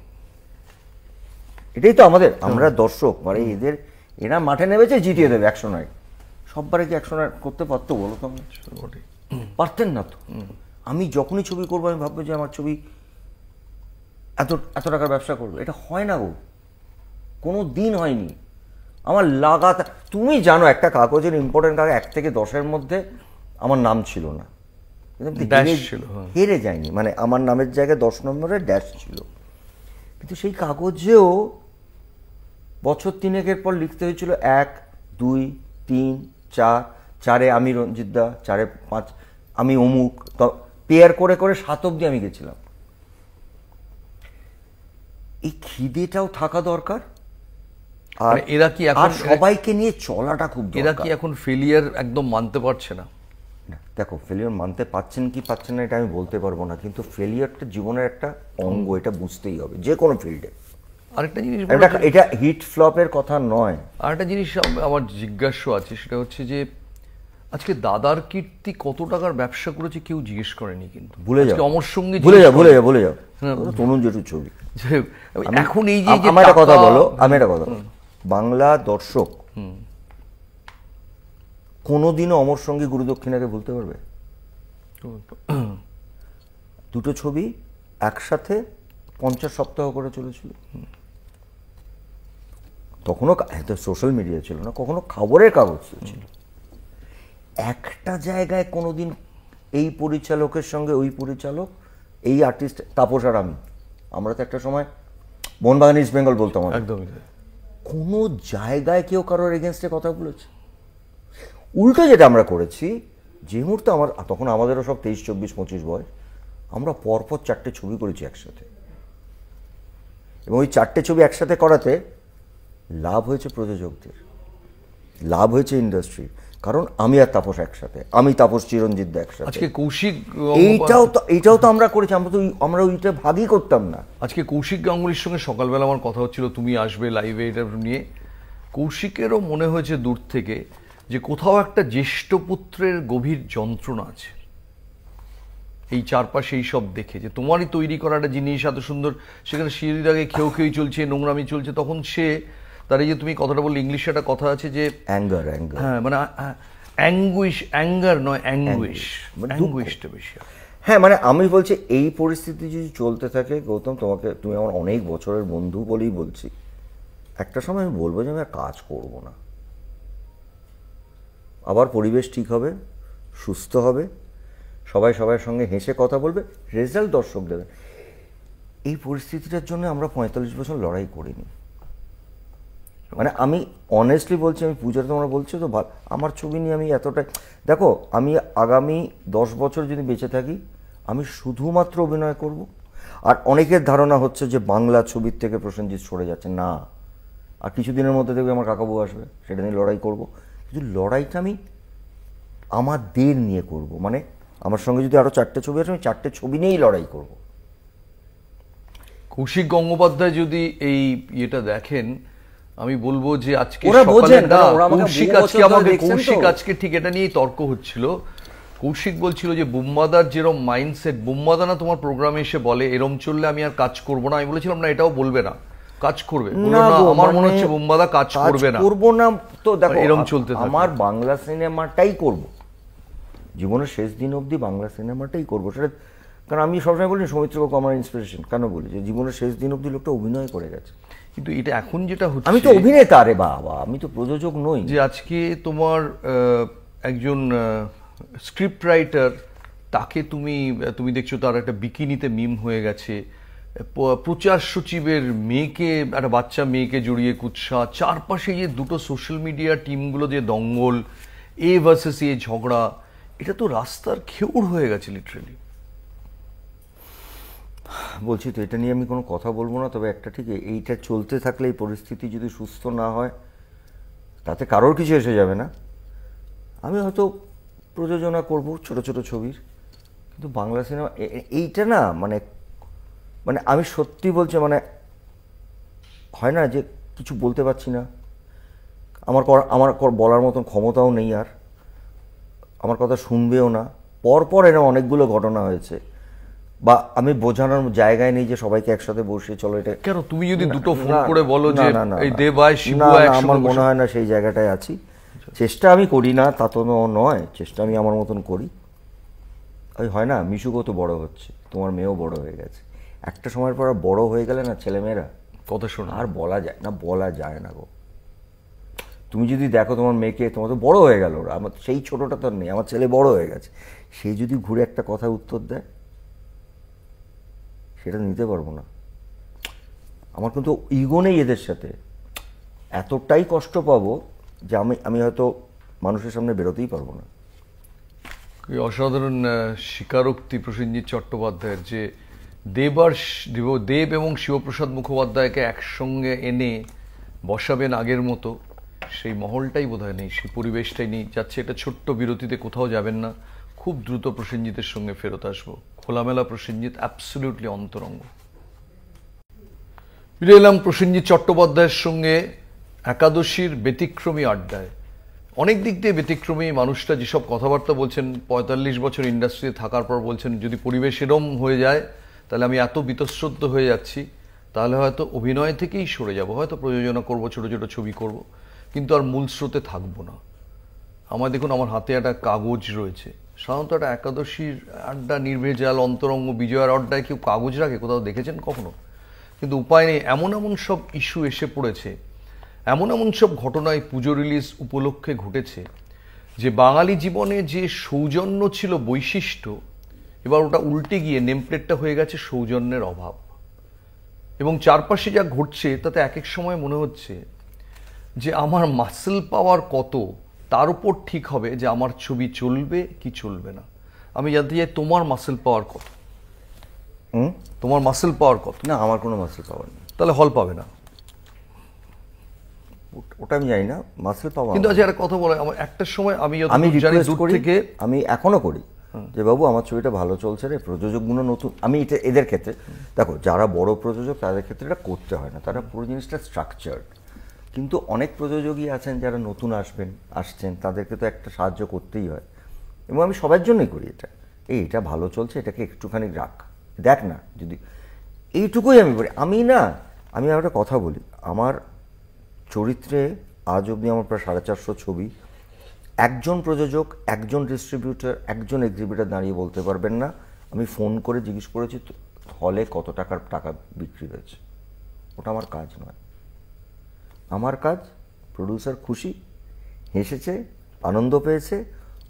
এটাই তো আমাদের, আমরা দর্শক, মানে এরা মাঠে নেমেছে জিতিয়ে দেবে 109। সববারে কি 109 করতে পারতো বলো তো? পারতেন না তো। আমি যখনই ছবি করবো আমি ভাববো যে আমার ছবি এত টাকার ব্যবসা করবে, এটা হয় না গো, কোনো দিন হয়নি। আমার লাগাতার, তুমি জানো একটা কাগজের ইম্পর্টেন্ট কাগজ 1 থেকে 10-এর মধ্যে আমার নাম ছিল না, হেরে যায়নি, মানে আমার নামের জায়গায় 10 নম্বরের ড্যাশ ছিল, কিন্তু সেই কাগজেও বছর 3-এর পর লিখতে হয়েছিল 1, 2, 3, 4, 4-এ আমি রঞ্জিত দা, 4-এ 5 আমি অমুক, পেয়ার করে করে 7 অব্দি আমি গেছিলাম। এই খিদেটাও থাকা দরকার, আর এরা কি এখন সবাইকে নিয়ে চলাটা খুব দরকার। এরা কি এখন ফেলিয়ার একদম মানতে পারছে না? দেখো, ফেলিয়ার মানতে পারছেন কি পাচ্ছেন না এটা আমি বলতে পারবো না, কিন্তু ফেলিয়ারটা জীবনের একটা অঙ্গ, এটা বুঝতেই হবে যে কোনো ফিল্ডে। আরেকটা জিনিস, এটা হিট ফ্লপের কথা নয়। আরেকটা জিনিস আমার জিজ্ঞাস্য আছে, সেটা হচ্ছে যে আজকে দাদার কীর্তি কত টাকার ব্যবসা করেছে কেউ জিজ্ঞেস করেনি, কিন্তু ভুলে যাও, অমর সঙ্গে ভুলে যাও তনুন জেঠুর ছবি। এখন এই যে আমার একটা কথা বলো, বাংলা দর্শক কোনোদিনও অমর সঙ্গী গুরুদক্ষিণাকে ভুলতে পারবে? দুটো ছবি একসাথে 50 সপ্তাহ করে চলেছিল, তখনও এত সোশ্যাল মিডিয়া ছিল না, কখনো খবরের কাগজ ছিল। একটা জায়গায় কোনোদিন এই পরিচালকের সঙ্গে ওই পরিচালক, এই আর্টিস্ট, তাপস আর আমরা তো একটা সময় মোহনবাগান ইস্ট বেঙ্গল বলতাম, একদমই কোনো জায়গায় কেউ কারোর এগেনস্টে কথা বলেছে? উল্টো যেটা আমরা করেছি, যে মুহূর্তে তখন আমাদেরও সব 23, 24, 25 বয়স, আমরা পরপর 4টে ছবি করেছি একসাথে, এবং ওই 4টে ছবি একসাথে করাতে লাভ হয়েছে প্রযোজকদের, লাভ হয়েছে ইন্ডাস্ট্রি, কারণ আমি আর তাপস একসাথে, আমি তাপস চিরঞ্জিত দা একসাথে। আজকে কৌশিক, এইটাও তো আমরা করেছি, আমরা ওইটা ভাগই করতাম না। আজকে কৌশিক গাঙ্গুলির সঙ্গে সকালবেলা আমার কথা হচ্ছিল, তুমি আসবে লাইভে এটা নিয়ে। কৌশিকেরও মনে হয়েছে দূর থেকে যে কোথাও একটা জ্যেষ্ঠ পুত্রের গভীর যন্ত্রণা আছে এই চারপাশে, এই সব দেখে, যে তোমারই তৈরি করা একটা জিনিস এত সুন্দর, সেখানে সিঁড়ির আগে খেয়েই চলছে, নোংরামি চলছে, তখন সে তার এই যে তুমি কথাটা বললে, ইংলিশে একটা কথা আছে যে অ্যাঙ্গার, হ্যাঁ, মানে অ্যাঙ্গুইশ নয়, অ্যাঙ্গুইশটা বেশি। হ্যাঁ, মানে আমি বলছি এই পরিস্থিতি যদি চলতে থাকে, গৌতম, তুমি আমার অনেক বছরের বন্ধু বলেই বলছি, একটা সময় আমি বলবো যে আমি আর কাজ করব না, আবার পরিবেশ ঠিক হবে, সুস্থ হবে, সবাই সবার সঙ্গে হেসে কথা বলবে, রেজাল্ট দর্শক দেবে। এই পরিস্থিতিটার জন্য আমরা 45 বছর লড়াই করিনি। মানে আমি অনেস্টলি বলছি, আমি পুজোতে তোমরা বলছো তো, আমার ছবি নিয়ে আমি এতটাই, দেখো, আমি আগামী 10 বছর যদি বেঁচে থাকি, আমি শুধুমাত্র অভিনয় করব। আর অনেকের ধারণা হচ্ছে যে বাংলা ছবির থেকে প্রসেনজিৎ সরে যাচ্ছে, না, আর কিছুদিনের মধ্যে দেখবে আমার কাকাবু আসবে, সেটা নিয়ে লড়াই করব, কিন্তু লড়াইটা আমি আমাদের নিয়ে করব। মানে আমার সঙ্গে যদি আরো 4টে ছবি আসে, আমি 4টে ছবি নিয়েই লড়াই করব। কৌশিক গঙ্গোপাধ্যায় যদি এই ইয়েটা দেখেন, আমি বলবো যে আজকে কৌশিক আজকে ঠিক এটা নিয়েই তর্ক হচ্ছিল। কৌশিক বলছিল যে বুম্বাদার যেরকম মাইন্ডসেট, বুম্বাদা না তোমার প্রোগ্রামে এসে বলে এরম চললে আমি আর কাজ করব না, আমি বলেছিলাম না, এটাও বলবে না, কাজ করবে। আমার মনে হচ্ছে বুম্বাদা কাজ করবে না, করবো না তো। দেখো, এরম চলতে থাকে, আমার বাংলা সিনেমাটাই করব, জীবনের শেষ দিন অবধি বাংলা সিনেমাটাই করবো, সেটা কারণ আমি সবসময় বলি সৌমিত্র কাকু আমার ইন্সপিরেশন। কেন বলি? যে জীবনের শেষ দিন অবধি লোকটা অভিনয় করে গেছে। কিন্তু এটা এখন যেটা হচ্ছে, আমি তো অভিনেতা রে বাবা, আমি তো প্রযোজক নই। যে আজকে তোমার একজন স্ক্রিপ্ট রাইটার, তাকে তুমি দেখছো তার একটা বিকিনিতে মিম হয়ে গেছে, প্রচার সচিবের মেয়েকে, একটা বাচ্চা মেয়েকে জড়িয়ে কুৎসা, চারপাশে যে দুটো সোশ্যাল মিডিয়া টিমগুলো যে দঙ্গল, এ ভার্সেস এ ঝগড়া, এটা তো রাস্তার খেউড় হয়ে গেছে লিটারেলি। বলছি তো এটা নিয়ে আমি কোনো কথা বলবো না, তবে একটা ঠিক এইটা চলতে থাকলে এই পরিস্থিতি যদি সুস্থ না হয় তাতে কারোর কিছু এসে যাবে না। আমি হয়তো প্রযোজনা করব ছোট ছোট ছবির, কিন্তু বাংলা সিনেমা এইটা না মানে মানে আমি সত্যি বলছি, মানে হয় না যে কিছু বলতে পারছি না, আমার বলার মতন ক্ষমতাও নেই, আর আমার কথা শুনবেও না। পরপর এরকম অনেকগুলো ঘটনা হয়েছে, বা আমি বোঝানোর জায়গায় নেই যে সবাইকে একসাথে বসে চলো এটা কেন তুমি যদি দুটো ফোন করে বলো যে এই না, দেবায় শিবু আমার মনে হয় না সেই জায়গাটায় আছি। চেষ্টা আমি করি না তা তো নয়, চেষ্টা আমি আমার মতন করি। ওই হয় না, মিশুকও তো বড় হচ্ছে, তোমার মেয়েও বড় হয়ে গেছে, একটা সময়ের পর বড় হয়ে গেলে না ছেলেমেয়েরা কথা শোনো আর বলা যায় না গো। তুমি যদি দেখো তোমার মেয়েকে, তোমার তো বড় হয়ে গেল, আমার সেই ছোটটা তো নেই, আমার ছেলে বড় হয়ে গেছে, সে যদি ঘুরে একটা কথা উত্তর দেয় সেটা নিতে পারবো না। আমার কিন্তু ইগো নেই এদের সাথে, এতটাই কষ্ট পাবো যে আমি হয়তো মানুষের সামনে বেরোতেই পারবো না। অসাধারণ স্বীকারোক্তি প্রসেনজিৎ চট্টোপাধ্যায়ের, যে দেব এবং শিবপ্রসাদ মুখোপাধ্যায়কে একসঙ্গে এনে বসাবেন আগের মতো, সেই মহলটাই বোধহয় নেই, সেই পরিবেশটাই নেই। যাচ্ছে একটা ছোট্ট বিরতিতে, কোথাও যাবেন না, খুব দ্রুত প্রসেনজিতের সঙ্গে ফেরত আসবো। খোলামেলা প্রসেনজিৎ, অ্যাবসলিউটলি অন্তরঙ্গ। ফিরে এলাম প্রসেনজিৎ চট্টোপাধ্যায়ের সঙ্গে একাদশীর ব্যতিক্রমী আড্ডায়। অনেক দিক দিয়ে ব্যতিক্রমী মানুষটা, যেসব কথাবার্তা বলছেন, 45 বছর ইন্ডাস্ট্রিতে থাকার পর বলছেন যদি পরিবেশ এরম হয়ে যায় তাহলে আমি এত বীতশ্রদ্ধ হয়ে যাচ্ছি, তাহলে হয়তো অভিনয় থেকেই সরে যাব, হয়তো প্রযোজনা করব, ছোট ছোট ছবি করব, কিন্তু আর মূল স্রোতে থাকবো না। আমার দেখুন, আমার হাতে একটা কাগজ রয়েছে। সাধারণত একটা একাদশীর আড্ডা, নির্ভেজাল অন্তরঙ্গ বিজয়ার আড্ডায় কেউ কাগজ রাখে? কোথাও দেখেছেন কখনো? কিন্তু উপায় নেই, এমন এমন সব ইস্যু এসে পড়েছে, এমন এমন সব ঘটনায় পুজো রিলিজ উপলক্ষে ঘটেছে, যে বাঙালি জীবনে যে সৌজন্য ছিল বৈশিষ্ট্য, এবার ওটা উল্টে গিয়ে নেমপ্লেটটা হয়ে গেছে সৌজন্যের অভাব। এবং চারপাশে যা ঘটছে তাতে এক এক সময় মনে হচ্ছে যে আমার মাসেল পাওয়ার কত, তার উপর ঠিক হবে যে আমার ছবি চলবে কি চলবে না। আমি জানতে চাই তোমার মাসেল পাওয়ার কত? তোমার মাসেল পাওয়ার কত? না, আমার কোনো মাসেল পাওয়ার নেই। তাহলে হল পাবে না। ওটা আমি জানি না, মাসেল পাওয়া। কিন্তু আজ একটা কথা বলে, আমার একটা সময় আমি রিকোয়েস্ট করি, আমি এখনো করি যে বাবু আমার ছবিটা ভালো চলছে রে, প্রযোজকগুলো নতুন, আমি এটা এদের ক্ষেত্রে দেখো, যারা বড় প্রযোজক তাদের ক্ষেত্রে এটা করতে হয় না, তারা পুরো জিনিসটা স্ট্রাকচার্ড। কিন্তু অনেক প্রযোজকই আছেন যারা নতুন আসছেন, তাদেরকে তো একটা সাহায্য করতেই হয়, এবং আমি সবার জন্যই করি এটা। এটা ভালো চলছে, এটাকে একটুখানি দেখ না, যদি এইটুকুই আমি করি। আমি একটা কথা বলি, আমার চরিত্রে আজ অবধি আমার প্রায় 450 ছবি, একজন প্রযোজক, একজন ডিস্ট্রিবিউটার, একজন এক্সিবিটার দাঁড়িয়ে বলতে পারবেন না আমি ফোন করে জিজ্ঞেস করেছি হলে কত টাকা বিক্রি হয়েছে। ওটা আমার কাজ নয়। আমার কাজ প্রডিউসার খুশি, হেসেছে, আনন্দ পেয়েছে,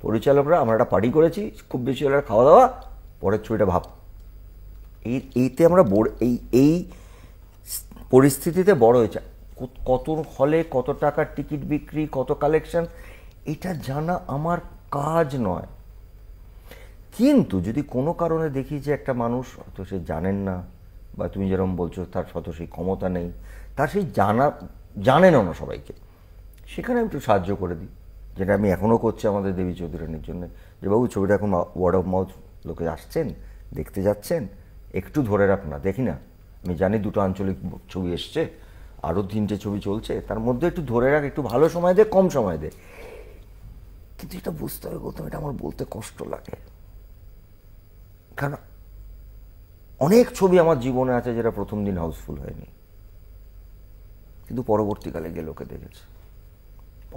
পরিচালকরা আমরা একটা পার্টি করেছি, খুব বেশি হলে খাওয়া দাওয়া, পরের ছবিটা ভাব। এইতে আমরা এই পরিস্থিতিতে বড় হয়েছে। কত হলে কত টাকার টিকিট বিক্রি, কত কালেকশন, এটা জানা আমার কাজ নয়। কিন্তু যদি কোনো কারণে দেখি যে একটা মানুষ হয়তো সে জানেন না, বা তুমি যেরকম বলছো তার হয়তো সেই ক্ষমতা নেই, তার সেই জানেনও না সবাইকে, সেখানে আমি একটু সাহায্য করে দিই, যেটা আমি এখনও করছি আমাদের দেবী চৌধুরানীর জন্য, যে বাবু ছবিটা এখন ওয়ার্ড অফ মাউথ, লোকে আসছেন, দেখতে যাচ্ছেন, একটু ধরে রাখ না, দেখি না, আমি জানি 2টো আঞ্চলিক ছবি এসছে, আরও 3টে ছবি চলছে, তার মধ্যে একটু ধরে রাখ, একটু ভালো সময় দে, কম সময় দে। কিন্তু এটা বুঝতে হবে গৌতম, এটা আমার বলতে কষ্ট লাগে, কারণ অনেক ছবি আমার জীবনে আছে যেটা প্রথম দিন হাউসফুল হয়নি, কিন্তু পরবর্তীকালে গিয়ে লোকে দেখেছে।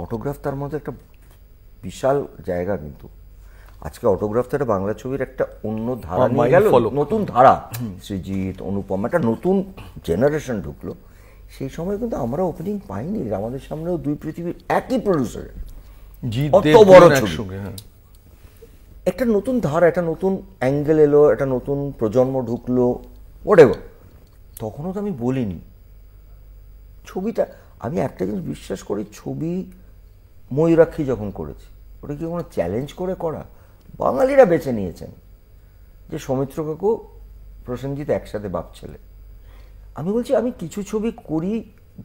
অটোগ্রাফ তার মধ্যে একটা বিশাল জায়গা, কিন্তু আজকে অটোগ্রাফ তো একটা বাংলা ছবির একটা অন্য ধারা নিয়ে গেল, নতুন ধারা, সৃজিত, অনুপম, একটা নতুন জেনারেশন ঢুকলো। সেই সময় কিন্তু আমরা ওপেনিং পাইনি, আমাদের সামনেও 2 পৃথিবীর একই প্রডিউসারের অত বড় ছবি, একটা নতুন ধারা, একটা নতুন অ্যাঙ্গেল এলো, একটা নতুন প্রজন্ম ঢুকলো, হোয়াটএভার। তখনও তো আমি বলিনি ছবিটা, আমি একটা জিনিস বিশ্বাস করি, ছবি ময়ূরাক্ষী যখন করেছি, ওটা কি কোনো চ্যালেঞ্জ করে করা? বাঙালিরা বেছে নিয়েছেন যে সৌমিত্র কাকু প্রসেনজিৎ একসাথে বাপ ছেলে। আমি বলছি আমি কিছু ছবি করি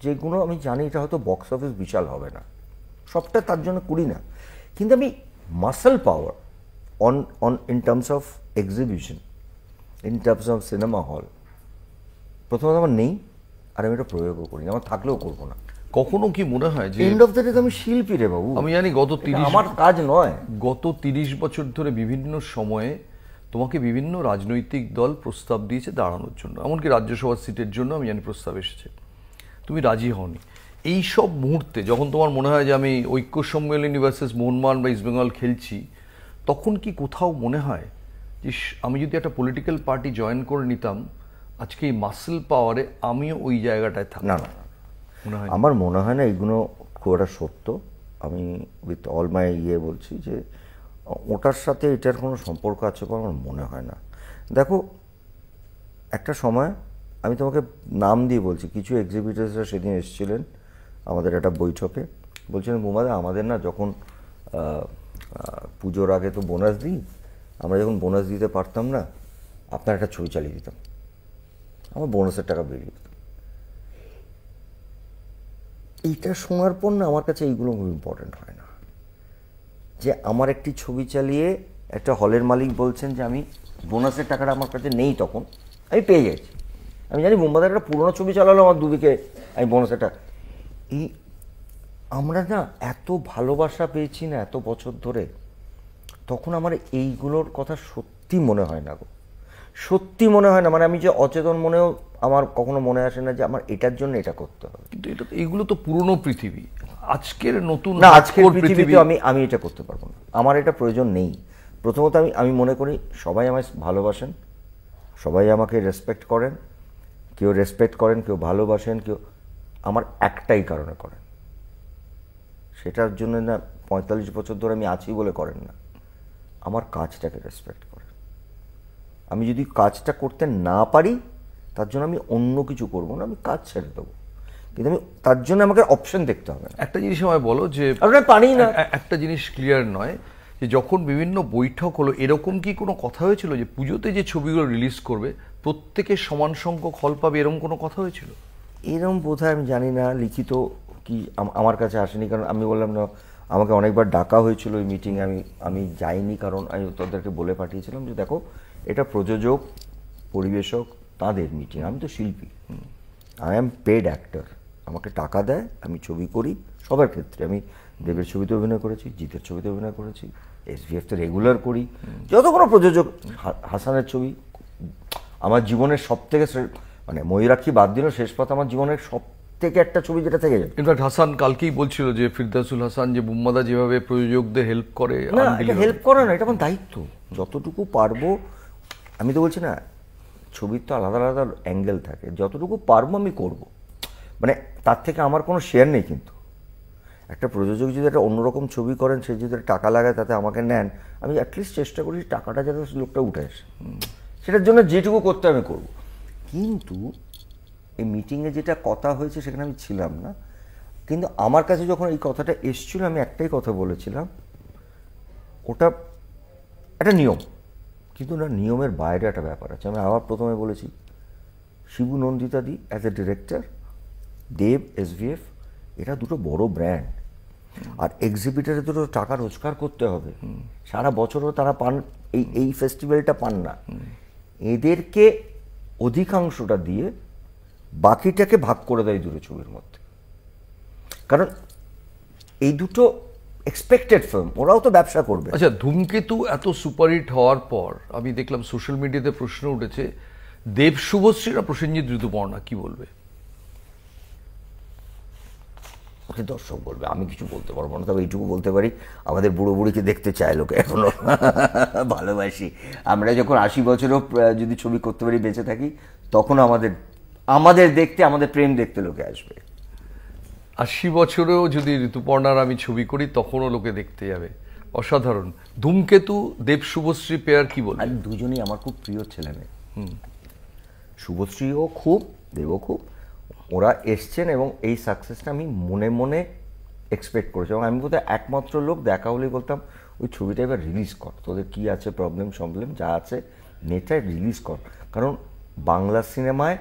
যেগুলো আমি জানি এটা হয়তো বক্স অফিস বিশাল হবে না, সবটা তার জন্য করি না, কিন্তু আমি muscle power on in terms of exhibition, in terms of cinema hall প্রথমত আমার নেই, আর আমি এটা প্রয়োগও করি না, আমার থাকলেও করবো না। কখনো কি মনে হয় যে এন্ড অফ দ্য ডে তো আমি শিল্পী রে বাবু, আমি জানি আমার কাজ নয়। গত 30 বছর ধরে বিভিন্ন সময়ে তোমাকে বিভিন্ন রাজনৈতিক দল প্রস্তাব দিয়েছে দাঁড়ানোর জন্য, এমনকি রাজ্যসভার সিটের জন্য আমি জানি প্রস্তাব এসেছে, তুমি রাজি হওনি। এই সব মুহূর্তে যখন তোমার মনে হয় যে আমি ঐক্য সম্মেলনী ভার্সেস মোহনবাগান বা ইস্টবেঙ্গল খেলছি, তখন কি কোথাও মনে হয় যে আমি যদি একটা পলিটিক্যাল পার্টি জয়েন করে নিতাম, আজকে এই মাসল পাওয়ারে আমিও ওই জায়গাটায় থাকি? না না, আমার মনে হয় না এইগুলো খুব একটা সত্য। আমি উইথ অল মাই বলছি যে ওটার সাথে এটার কোনো সম্পর্ক আছে বলে আমার মনে হয় না। দেখো, একটা সময় আমি তোমাকে নাম দিয়ে বলছি, কিছু এক্সিবিটার্সরা সেদিন এসেছিলেন আমাদের একটা বৈঠকে, বলছিলেন বোমাদা আমাদের না যখন পুজোর আগে তো বোনাস দিই, আমরা যখন বোনাস দিতে পারতাম না, আপনার একটা ছবি চালিয়ে দিতাম, আমার বোনাসের টাকা বেরিয়ে দিতাম। এইটা শোনার পর না আমার কাছে এইগুলো খুব ইম্পর্টেন্ট হয় না, যে আমার একটি ছবি চালিয়ে একটা হলের মালিক বলছেন যে আমি বোনাসের টাকাটা আমার কাছে নেই, তখন আমি পেয়ে গেছি। আমি জানি বোম্বাদের একটা পুরোনো ছবি চালালো আমার দুদিকে, আমি বোনাসের টাকা। এই আমরা না এত ভালোবাসা পেয়েছি না এত বছর ধরে, তখন আমার এইগুলোর কথা সত্যি মনে হয় না গো, সত্যি মনে হয় না। মানে আমি যে অচেতন মনেও আমার কখনো মনে আসে না যে আমার এটার জন্য এটা করতে হবে। কিন্তু এটা এগুলো তো পুরনো পৃথিবী, আজকের নতুন না, আজকের পৃথিবীতে আমি এটা করতে পারবো না, আমার এটা প্রয়োজন নেই। প্রথমত আমি মনে করি সবাই আমায় ভালোবাসেন, সবাই আমাকে রেসপেক্ট করেন, কেউ রেসপেক্ট করেন, কেউ ভালোবাসেন, কেউ আমার একটাই কারণে করেন, সেটার জন্য না 45 বছর ধরে আমি আছি বলে করেন না, আমার কাজটাকে রেসপেক্ট করেন। আমি যদি কাজটা করতে না পারি তার জন্য আমি অন্য কিছু করবো না, আমি কাজ ছেড়ে দেবো, কিন্তু আমি তার জন্য আমাকে অপশন দেখতে হবে। একটা জিনিস আমায় বলো যে পারি না, একটা জিনিস ক্লিয়ার নয় যে যখন বিভিন্ন বৈঠক হলো, এরকম কি কোনো কথা হয়েছিল যে পুজোতে যে ছবিগুলো রিলিজ করবে প্রত্যেকে সমান সংখ্যক হল পাবে, এরকম কোনো কথা হয়েছিল? এরকম বোধহয় আমি জানি না, লিখিত কি আমার কাছে আসেনি, কারণ আমি বললাম না, আমাকে অনেকবার ডাকা হয়েছিল ওই মিটিংয়ে, আমি যাইনি, কারণ আমি তাদেরকে বলে পাঠিয়েছিলাম যে দেখো এটা প্রযোজক পরিবেশক তাদের মিটিং, আমি তো শিল্পী, আই অ্যাম পেড অ্যাক্টর, আমাকে টাকা দেয়, আমি ছবি করি সবার ক্ষেত্রে। আমি দেবের ছবিতে অভিনয় করেছি, জিতের ছবিতে অভিনয় করেছি, SVF তো রেগুলার করি, যত কোনো প্রযোজক, হাসানের ছবি আমার জীবনের সব থেকে, মানে ময়ূরাক্ষী বাদ দিল, শেষ পথ আমার জীবনের সব থেকে একটা ছবি যেটা থেকে যাবে। ইনফ্যাক্ট হাসান কালকেই বলছিল যে ফিরদাউসুল হাসান যে বুম্মাদা যেভাবে প্রযোজকদের হেল্প করে, না এটা হেল্প করে না, এটা আমার দায়িত্ব, যতটুকু পারবো। আমি তো বলছি না, ছবির তো আলাদা আলাদা অ্যাঙ্গেল থাকে, যতটুকু পারবো আমি করব, মানে তার থেকে আমার কোনো শেয়ার নেই। কিন্তু একটা প্রযোজক যদি একটা অন্যরকম ছবি করেন, সে যদি টাকা লাগায় তাতে আমাকে নেন, আমি অ্যাটলিস্ট চেষ্টা করি টাকাটা যাতে লোকটা উঠে আসে, সেটার জন্য যেটুকু করতে আমি করব। কিন্তু এই মিটিংয়ে যেটা কথা হয়েছে সেখানে আমি ছিলাম না, কিন্তু আমার কাছে যখন এই কথাটা এসছিল আমি একটাই কথা বলেছিলাম, ওটা একটা নিয়ম, কিন্তু না নিয়মের বাইরে একটা ব্যাপার আছে। আমি আবার প্রথমে বলেছি, শিবু নন্দিতাদি as a director, Dev SVF, এরা দুটো বড় ব্র্যান্ড, আর এক্সিবিটারে দুটো টাকা রোজগার করতে হবে, সারা বছরও তারা পান, এই ফেস্টিভ্যালটা পান না, এদেরকে অধিকাংশটা দিয়ে বাকিটাকে ভাগ করে দেয় দুটো ছবির মধ্যে, কারণ এই দুটো এক্সপেক্টেড ফিল্ম, ওরাও তো ব্যবসা করবে। আচ্ছা, ধূমকেতু এত সুপারহিট হওয়ার পর আমি দেখলাম সোশ্যাল মিডিয়াতে প্রশ্ন উঠেছে, দেব শুভশ্রী না প্রসেনজিৎ ঋতুপর্ণা, কি বলবে? ওকে দর্শক বলবে, আমি কিছু বলতে পারবো না, তবে এইটুকু বলতে পারি, আমাদের বুড়ো বুড়িকে দেখতে চায় লোকে এখনো, ভালোবাসি। আমরা যখন 80 বছরও যদি ছবি করতে পারি, বেঁচে থাকি, তখন আমাদের দেখতে, আমাদের প্রেম দেখতে লোকে আসবে। 80 বছরেও যদি ঋতুপর্ণার আমি ছবি করি, তখনও লোকে দেখতে যাবে, অসাধারণ। ধূমকেতু দেব শুভশ্রী পেয়ার কি বলবে? আর দুজনেই আমার খুব প্রিয় ছেলে মেয়ে, শুভশ্রীও খুব, দেবও খুব, ওরা এসছেন এবং এই সাকসেসটা আমি মনে মনে এক্সপেক্ট করেছি, এবং আমি বোধহয় একমাত্র লোক দেখা হলেই বলতাম ওই ছবিটা এবার রিলিজ কর, তোদের কী আছে প্রবলেম যা আছে নেটে রিলিজ কর, কারণ বাংলা সিনেমায়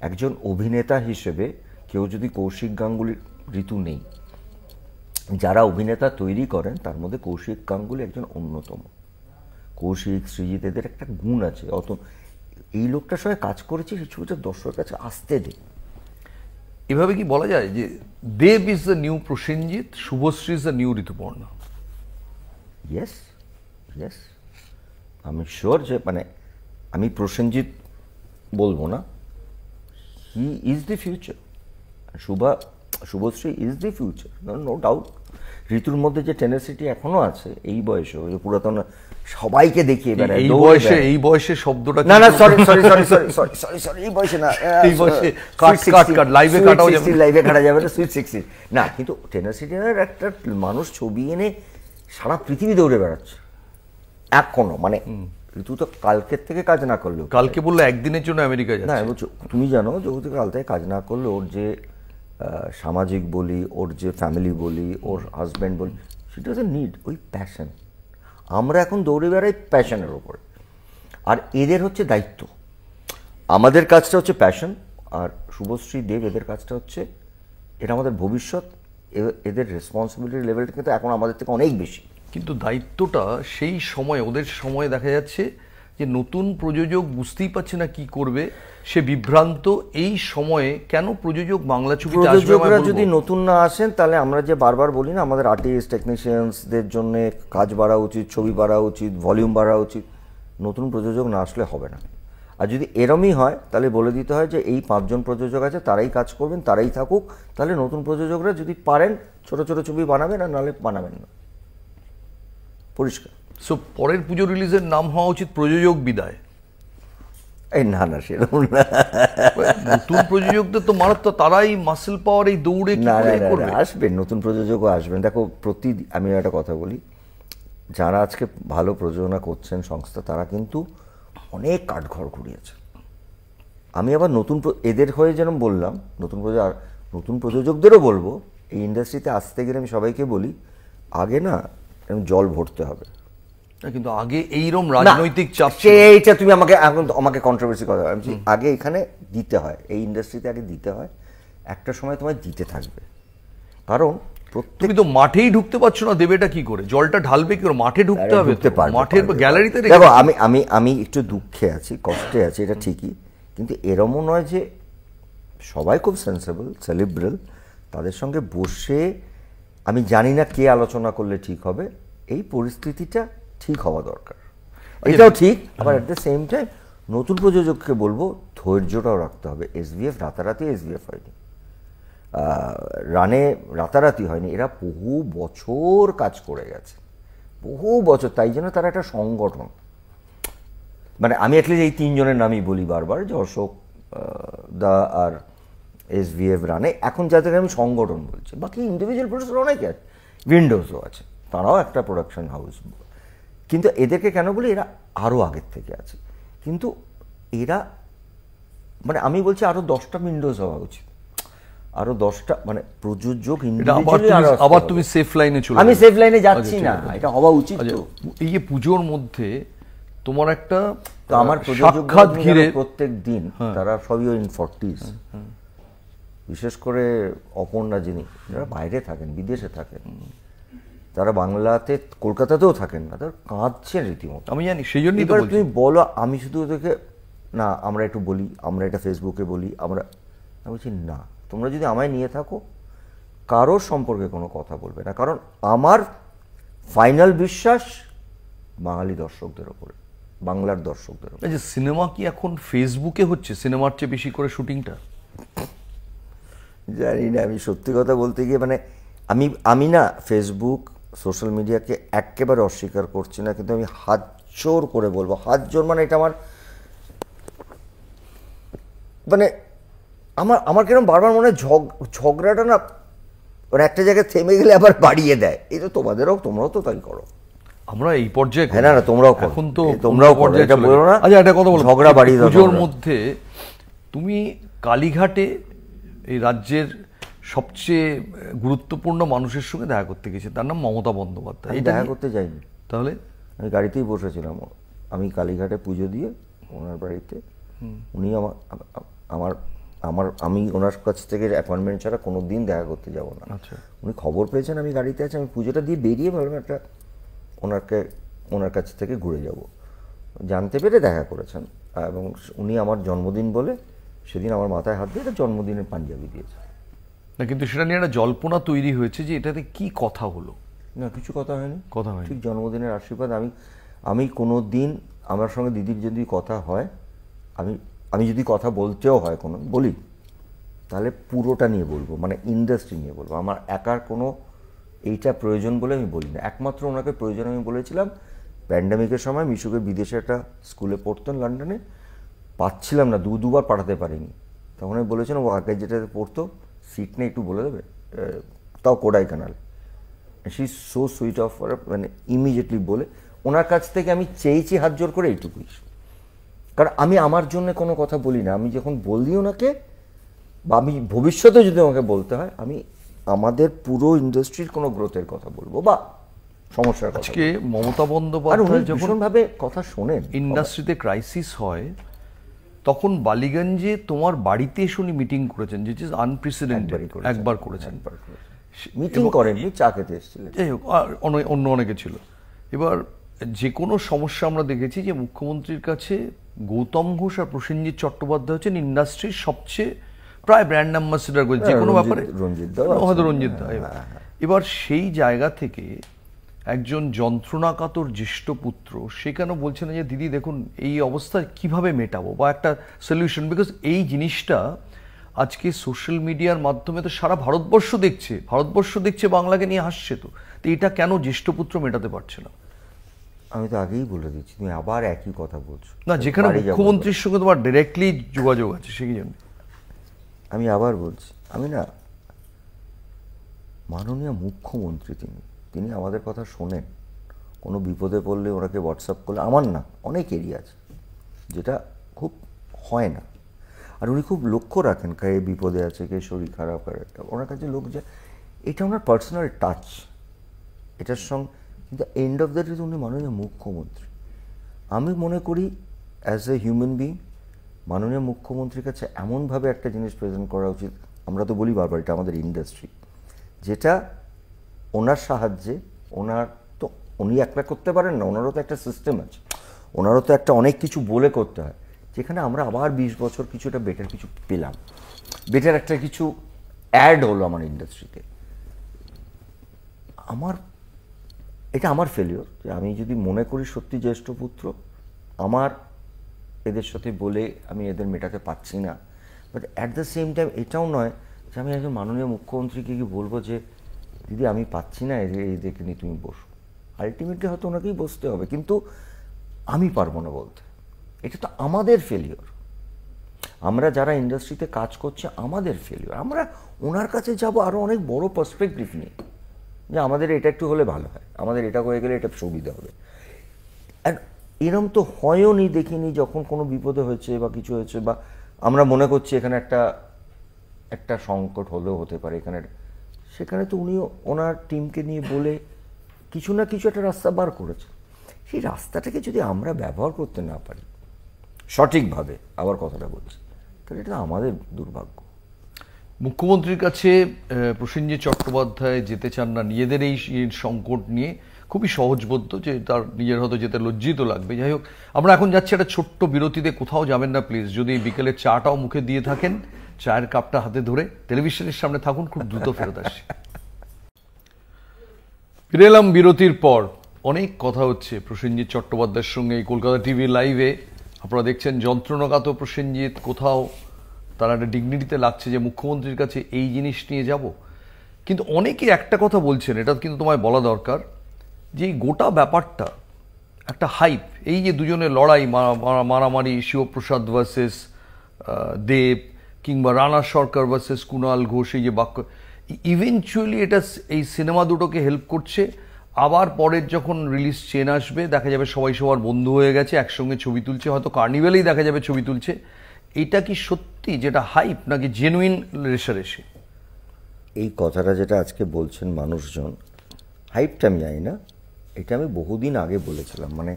একজন অভিনেতা হিসেবে কেউ যদি কৌশিক গাঙ্গুলির, ঋতু নেই, যারা অভিনেতা তৈরি করেন তার মধ্যে কৌশিক গাঙ্গুলি একজন অন্যতম। কৌশিক, সৃজিত, এদের একটা গুণ আছে। অত এই লোকটার সঙ্গে কাজ করেছি, সেই ছবিটা দর্শকের কাছে আসতে দে। এভাবে কি বলা যায় যে Dev is the new Prosenjit, Subhashree is the new Rituparna? Yes, yes, আমি শিওর যে মানে আমি প্রসেনজিৎ বলবো না, he is the future. Subhashree is the future, no doubt. ঋতুর মধ্যে যে টেনেসিটি এখনো আছে এই বয়সে, ওই যে পুরাতন সবাইকে দেখিয়ে বেড়ায় এই বয়সে শব্দটা না না sorry sorry sorry sorry sorry sorry sorry এই বয়সে না, এই বয়সে কাট লাইভে কাটাও যাবে, লাইভে কাটা যাবে না, সুইট 60 না। কিন্তু টেনেসিটি একটা মানুষ ছবি এনে সারা পৃথিবী দৌড়ে বেড়াচ্ছে এখনো। মানে ঋতু তো কালকের থেকে কাজ না করলেও, কালকে বললো একদিনের জন্য আমেরিকা যাচ্ছে। না তুমি জানো যে ও কাল থেকে কাজ না করলে ওর যে সামাজিক বলি, ওর যে ফ্যামিলি বলি, ওর হাজব্যান্ড বলি, সেটা হচ্ছে নিড, ওই প্যাশন। আমরা এখন দৌড়ে বেড়াই প্যাশনের ওপরে, আর এদের হচ্ছে দায়িত্ব। আমাদের কাজটা হচ্ছে প্যাশন, আর শুভশ্রী, দেব, এদের কাজটা হচ্ছে এটা আমাদের ভবিষ্যৎ। এদের রেসপন্সিবিলিটি লেভেলটা কিন্তু এখন আমাদের থেকে অনেক বেশি। কিন্তু দায়িত্বটা সেই সময়, ওদের সময় দেখা যাচ্ছে যে নতুন প্রযোজক বুঝতেই পারছে না কি করবে, সে বিভ্রান্ত। এই সময়ে কেন প্রযোজক বাংলা ছবিতে আসবে? প্রযোজকরা যদি নতুন না আসেন, তাহলে আমরা যে বারবার বলি না, আমাদের আর্টিস্ট টেকনিশিয়ানসদের জন্য কাজ বাড়া উচিত, ছবি বাড়া উচিত, ভলিউম বাড়া উচিত। নতুন প্রযোজক না আসলে হবে না। আর যদি এরমই হয় তাহলে বলে দিতে হয় যে এই 5 জন প্রযোজক আছে, তারাই কাজ করবেন, তারাই থাকুক। তাহলে নতুন প্রযোজকরা যদি পারেন ছোট ছোট ছবি বানাবেন, আর নাহলে বানাবেন না, পরিষ্কার। সো পরের পুজো রিলিজের নাম হওয়া উচিত প্রযোজক বিদায়। এই না না, সেরকম না। নতুন প্রযোজকদের তো মারাত্মক, তারাই মাসেল পাওয়ার এই দৌড়ে কি করে করবে? আসবেন, নতুন প্রযোজকও আসবেন। দেখো আমি একটা কথা বলি, যারা আজকে ভালো প্রযোজনা করছেন সংস্থা, তারা কিন্তু অনেক কাঠঘর ঘুরিয়েছে। আমি আবার এদের হয়ে যেন বললাম, নতুন প্রযোজকদেরও বলবো, এই ইন্ডাস্ট্রিতে আসতে গেলে আমি সবাইকে বলি, আগে না জল ভরতে হবে। কিন্তু আগে এইরকম রাজনৈতিক চাপ, এইটা তুমি আমাকে কন্ট্রোভার্সি কথা, আমি আগে এখানে দিতে হয়, এই ইন্ডাস্ট্রিতে আগে দিতে হয়। একটা সময় তোমায় দিতে থাকবে, কারণ তুমি তো মাঠেই ঢুকতে পারছো না, দেবেটা কি করে? জলটা ঢালবে কি করে? মাঠে ঢুকতে হবে, মাঠের গ্যালারিতে। দেখো আমি একটু দুঃখে আছি, কষ্টে আছি, এটা ঠিকই, কিন্তু এরমও নয় যে সবাই খুব সেন্সেবল, সেলিব্রাল। তাদের সঙ্গে বসে, আমি জানি না কে আলোচনা করলে ঠিক হবে, এই পরিস্থিতিটা ঠিক হওয়া দরকার। এটাও ঠিক, আবার অ্যাট দ্য সেম টাইম নতুন প্রযোজককে বলবো ধৈর্যটাও রাখতে হবে। এসভিএফ রাতারাতি এসভিএফ হয়নি, রানে রাতারাতি হয়নি, এরা বহু বছর কাজ করে গেছে, বহু বছর। তাই জন্য তারা একটা সংগঠন। মানে আমি অ্যাটলিস্ট এই 3 জনের নামই বলি বারবার, যে অশোক দা আর এসভিএফ রানে, এখন যাদের আমি সংগঠন বলছি। বাকি ইন্ডিভিজুয়াল প্রডিউসার অনেকে আছে, উইন্ডোজও আছে, তারাও একটা প্রোডাকশন হাউস। কিন্তু এদেরকে কেন বলি, এরা আরও আগের থেকে আছে। কিন্তু এরা, মানে আমি বলছি আরও 10টা উইন্ডোজ হওয়া উচিত, আরো 10টা, মানে প্রযোজক। আবার তুমি সেফ লাইনে চলে, আমি সেফ লাইনে যাচ্ছি না, এটা হওয়া উচিত। এই যে পুজোর মধ্যে তোমার একটা, আমার প্রযোজক ঘিরে প্রত্যেক দিন তারা সবই ইন 40s, বিশেষ করে অপর্ণা, যিনি, যারা বাইরে থাকেন, বিদেশে থাকেন, তারা বাংলাতে, কলকাতাতেও থাকেন না, তারা কাঁদছেন রীতিমতো। আমি জানি, সেই জন্যই তো তুমি বলো, আমি শুধু ওদেরকে না, আমরা একটু বলি, আমরা এটা ফেসবুকে বলি, আমি বলছি না, তোমরা যদি আমায় নিয়ে থাকো, কারোর সম্পর্কে কোনো কথা বলবে না, কারণ আমার ফাইনাল বিশ্বাস বাঙালি দর্শকদের ওপরে, বাংলার দর্শকদের ওপরে। যে সিনেমা কি এখন ফেসবুকে হচ্ছে সিনেমার চেয়ে বেশি করে শুটিংটা? জানি না, আমি সত্যি কথা বলতে গিয়ে, মানে আমি না ফেসবুক, সোশ্যাল মিডিয়াকে একেবারে অস্বীকার করছি না, কিন্তু আমি হাত জোর করে বলবো, হাত জোর মানে এটা মানে আমার কিরকম বারবার মনে হয় ঝগড়াটা না, মানে একটা জায়গায় থেমে গেলে আবার বাড়িয়ে দেয়। এই তো তোমরাও তো তাই করো। আমরা এই পর্যায়ে, হ্যাঁ না, তোমরাও এখন তো তোমরাও পর্যায়ে এটা বলো না। আচ্ছা, একটা কথা বলো, ঝগড়া বাড়িয়ে দাও। পুজোর মধ্যে তুমি কালীঘাটে এই রাজ্যের সবচেয়ে গুরুত্বপূর্ণ মানুষের সঙ্গে দেখা করতে গেছে, তার নাম মমতা বন্দ্যোপাধ্যায়। দেখা করতে যাইনি, তাহলে আমি গাড়িতেই বসেছিলাম। আমি কালীঘাটে পুজো দিয়ে ওনার বাড়িতে উনি আমি ওনার কাছ থেকে অ্যাপয়েন্টমেন্ট ছাড়া কোনো দিন দেখা করতে যাব না। আচ্ছা। উনি খবর পেয়েছেন আমি গাড়িতে আছি, আমি পুজোটা দিয়ে বেরিয়ে ভাবলাম একটা ওনার কাছ থেকে ঘুরে যাব, জানতে পেরে দেখা করেছেন। এবং উনি আমার জন্মদিন বলে সেদিন আমার মাথায় হাত দিয়ে একটা জন্মদিনের পাঞ্জাবি দিয়েছে। না, কিন্তু সেটা নিয়ে একটা জল্পনা তৈরি হয়েছে যে এটাতে কি কথা হলো। না, কিছু কথা হয়নি, কথা হয়নি। ঠিক জন্মদিনের আশীর্বাদ। আমি কোনো দিন আমার সঙ্গে দিদির যদি কথা হয়, আমি যদি কথা বলতেও হয় কোনো বলি, তাহলে পুরোটা নিয়ে বলবো, মানে ইন্ডাস্ট্রি নিয়ে বলবো। আমার একার কোনো এইটা প্রয়োজন বলে আমি বলি না। একমাত্র ওনাকে প্রয়োজন আমি বলেছিলাম প্যান্ডামিকের সময়। মিশুকে বিদেশে একটা স্কুলে পড়তেন লন্ডনে, পাচ্ছিলাম না, দুবার পাঠাতে পারিনি। তখন আমি বলেছিলাম ও আগে যেটাতে পড়তো সিট নেই, একটু বলে দেবে, তাও Kodaikanal. She so sweet of, মানে ইমিডিয়েটলি বলে ওনার কাছ থেকে আমি চেয়েছি হাত জোর করে এইটুকুই। কারণ আমি আমার জন্য কোনো কথা বলি না। আমি যখন বলি ওনাকে, বা আমি ভবিষ্যতে যদি আমাকে বলতে হয়, আমি আমাদের পুরো ইন্ডাস্ট্রির কোনো গ্রোথের কথা বলবো বা সমস্যার কথা। আজকে মমতা বন্দ্যোপাধ্যায় যখন ভাবে কথা শোনেন, ইন্ডাস্ট্রিতে ক্রাইসিস হয়, তখন বালিগঞ্জে তোমার বাড়িতে এসে উনি মিটিং করেছেন, যেটা ইজ আনপ্রেসিডেন্টেড। একবার করেছেন। মিটিং করেননি, চা খেতে এসেছিলেন। যাই হোক, অন্য অনেকে ছিল। এবার যে কোনো সমস্যা আমরা দেখেছি যে মুখ্যমন্ত্রীর কাছে গৌতম ঘোষ আর প্রসেনজিৎ চট্টোপাধ্যায় হচ্ছেন ইন্ডাস্ট্রির সবচেয়ে প্রায় ব্র্যান্ড অ্যাম্বাসেডার, যে কোনো ব্যাপারে হয়তো রঞ্জিত দা। এবার সেই জায়গা থেকে একজন যন্ত্রণাকাতর জ্যেষ্ঠ পুত্র সে কেন বলছে না যে দিদি দেখুন এই অবস্থা কিভাবে মেটাবো বা একটা সলিউশন। বিকজ এই জিনিসটা আজকে সোশ্যাল মিডিয়ার মাধ্যমে তো সারা ভারতবর্ষ দেখছে বাংলাকে নিয়ে হাসছে। তো এটা কেন জ্যেষ্ঠ পুত্র মেটাতে পারছে না? আমি তো আগেই বলে দিচ্ছি, তুমি আবার একই কথা বলছো। না, যেখানে মুখ্যমন্ত্রীর সঙ্গে তোমার ডাইরেক্টলি যোগাযোগ আছে সেই জন্য আমি আবার বলছি, আমি না, মাননীয় মুখ্যমন্ত্রী তিনি আমাদের কথা শোনেন। কোনো বিপদে পড়লে ওনাকে হোয়াটসঅ্যাপ করলে, আমার না অনেকেরই আছে, যেটা খুব হয় না। আর উনি খুব লক্ষ্য রাখেন কে বিপদে আছে, কে শরীর খারাপ, ওনার কাছে লোক যায়, এটা ওনার পার্সোনাল টাচ এটার সঙ্গে। কিন্তু এন্ড অফ দ্য ডে উনি মাননীয় মুখ্যমন্ত্রী। আমি মনে করি অ্যাজ এ হিউম্যান বিং মাননীয় মুখ্যমন্ত্রীর কাছে এমনভাবে একটা জিনিস প্রেজেন্ট করা উচিত। আমরা তো বলি বারবার এটা আমাদের ইন্ডাস্ট্রি, যেটা ওনার সাহায্যে, উনি একলা করতে পারেন না, ওনারও তো একটা সিস্টেম আছে, ওনারও তো একটা অনেক কিছু বলে করতে হয়, যেখানে আমরা আবার 20 বছর কিছুটা বেটার কিছু পেলাম, বেটার একটা কিছু অ্যাড হলো আমার ইন্ডাস্ট্রিতে। এটা আমার ফেলিওর যে আমি যদি মনে করি সত্যি জ্যেষ্ঠ পুত্র, আমার এদের সাথে বলে আমি এদের মেটাতে পারছি না। But at the same time এটাও নয় যে আমি একজন মাননীয় মুখ্যমন্ত্রীকে কি বলবো যে দিদি আমি পাচ্ছি না, এদেরকে নিয়ে তুমি বসো। আলটিমেটলি হয়তো ওনাকেই বসতে হবে, কিন্তু আমি পারবো না বলতে। এটা তো আমাদের ফেলিওর। আমরা যারা ইন্ডাস্ট্রিতে কাজ করছি আমাদের ফেলিওর। আমরা ওনার কাছে যাব আরও অনেক বড় পার্সপেক্টিভ নিয়ে, যে আমাদের এটা একটু হলে ভালো হয়, আমাদের এটা হয়ে গেলে এটা সুবিধা হবে। আর এরম তো হয়ও নি, দেখিনি যখন কোনো বিপদে হয়েছে বা কিছু হয়েছে, বা আমরা মনে করছি এখানে একটা সংকট হলেও হতে পারে এখানে, সেখানে তো উনি ওনার টিমকে নিয়ে বলে কিছু না কিছু একটা রাস্তা বার করেছে। সেই রাস্তাটাকে যদি আমরা ব্যবহার করতে না পারি সঠিকভাবে, আবার কথাটা বলছি, তাহলে এটা আমাদের দুর্ভাগ্য। মুখ্যমন্ত্রীর কাছে প্রসেনজিৎ চট্টোপাধ্যায় যেতে চান না নিজেদের এই সংকট নিয়ে, খুবই সহজবোধ্য যে তার নিজের হয়তো যেতে লজ্জিত লাগবে। যাই হোক, আমরা এখন যাচ্ছি একটা ছোট্ট বিরতিতে। কোথাও যাবেন না প্লিজ। যদি বিকেলে চাটাও মুখে দিয়ে থাকেন, চায়ের কাপটা হাতে ধরে টেলিভিশনের সামনে থাকুন, খুব দ্রুত ফেরত আসছি। ফিরে এলাম বিরতির পর। অনেক কথা হচ্ছে প্রসেনজিৎ চট্টোপাধ্যায়ের সঙ্গে এই কলকাতা টিভি লাইভে। আপনারা দেখছেন যন্ত্রণাকাত প্রসেনজিৎ, কোথাও তারা একটা ডিগনিটিতে লাগছে যে মুখ্যমন্ত্রীর কাছে এই জিনিস নিয়ে যাব। কিন্তু অনেকে একটা কথা বলছেন, এটা কিন্তু তোমায় বলা দরকার, যে এই গোটা ব্যাপারটা একটা হাইপ। এই যে দুজনের লড়াই, মারামারি, শিবপ্রসাদ ভার্সেস দেব, কিংবা রানা সরকার ভার্সেস কুণাল ঘোষ, এই যে বাক্য, ইভেনচুয়ালি এটা এই সিনেমা দুটোকে হেল্প করছে। আবার পরের যখন রিলিজ চেন আসবে, দেখা যাবে সবাই সবার বন্ধু হয়ে গেছে, একসঙ্গে ছবি তুলছে, হয়তো কার্নিভেলেই দেখা যাবে ছবি তুলছে। এটা কি সত্যি যেটা হাইপ, নাকি জেনুইন রেষারেষি? এই কথাটা যেটা আজকে বলছেন মানুষজন, হাইপটা আমি জানি না, এটা আমি বহুদিন আগে বলেছিলাম। মানে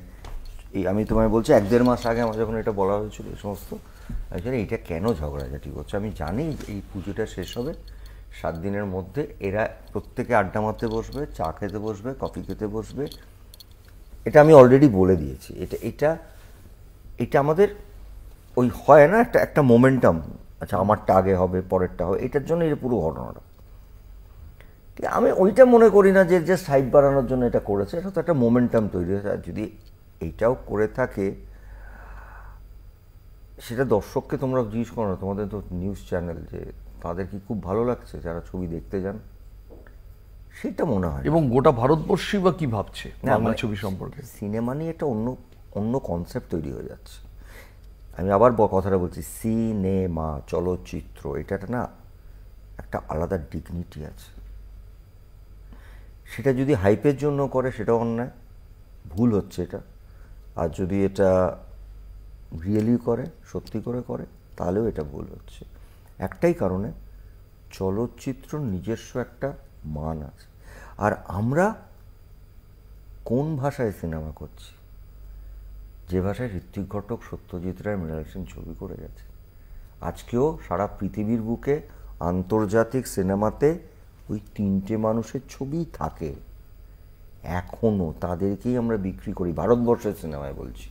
এই আমি তোমায় বলছি 1-1.5 মাস আগে আমার যখন এটা বলা হয়েছিল এই সমস্ত, অ্যাকচুয়ালি এটা কেন ঝগড়াঝাটি করছে আমি জানি এই পুজোটা শেষ হবে 7 দিনের মধ্যে এরা প্রত্যেকে আড্ডা মারতে বসবে, চা খেতে বসবে, কফি খেতে বসবে, এটা আমি অলরেডি বলে দিয়েছি। এটা আমাদের ওই হয় না একটা মোমেন্টাম, আচ্ছা আমারটা আগে হবে পরেরটা হবে, এটার জন্য এটা পুরো ঘটনাটা। আমি ওইটা মনে করি না যে জাস্ট হাইপ বাড়ানোর জন্য এটা করেছে, এটা তো একটা মোমেন্টাম তৈরি হয়েছে। আর যদি এইটাও করে থাকে সেটা দর্শককে তোমরা জিজ্ঞেস করো না, তোমাদের তো নিউজ চ্যানেল, যে তাদের কি খুব ভালো লাগছে যারা ছবি দেখতে যান, সেটা মনে হয়। এবং গোটা ভারতবর্ষই বা কি ভাবছে বাংলা ছবি সম্পর্কে? সিনেমা নিয়ে একটা অন্য কনসেপ্ট তৈরি হয়ে যাচ্ছে। আমি আবার কথাটা বলছি, সিনেমা চলচ্চিত্র এটা না একটা আলাদা ডিগনিটি আছে। সেটা যদি হাইপের জন্য করে সেটা অন্যায়, ভুল হচ্ছে এটা। আর যদি এটা রিয়েলি করে, সত্যি করে তাহলেও এটা ভুল হচ্ছে। একটাই কারণে, চলচ্চিত্র নিজস্ব একটা মান আছে। আর আমরা কোন ভাষায় সিনেমা করছি? যে ভাষায় ঋত্বিক ঘটক, সত্যজিৎ রায়, মৃণাল সেন ছবি করে গেছে। আজকেও সারা পৃথিবীর বুকে আন্তর্জাতিক সিনেমাতে ওই 3টে মানুষের ছবি থাকে এখনও, তাদেরকেই আমরা বিক্রি করি। ভারতবর্ষের সিনেমায় বলছি,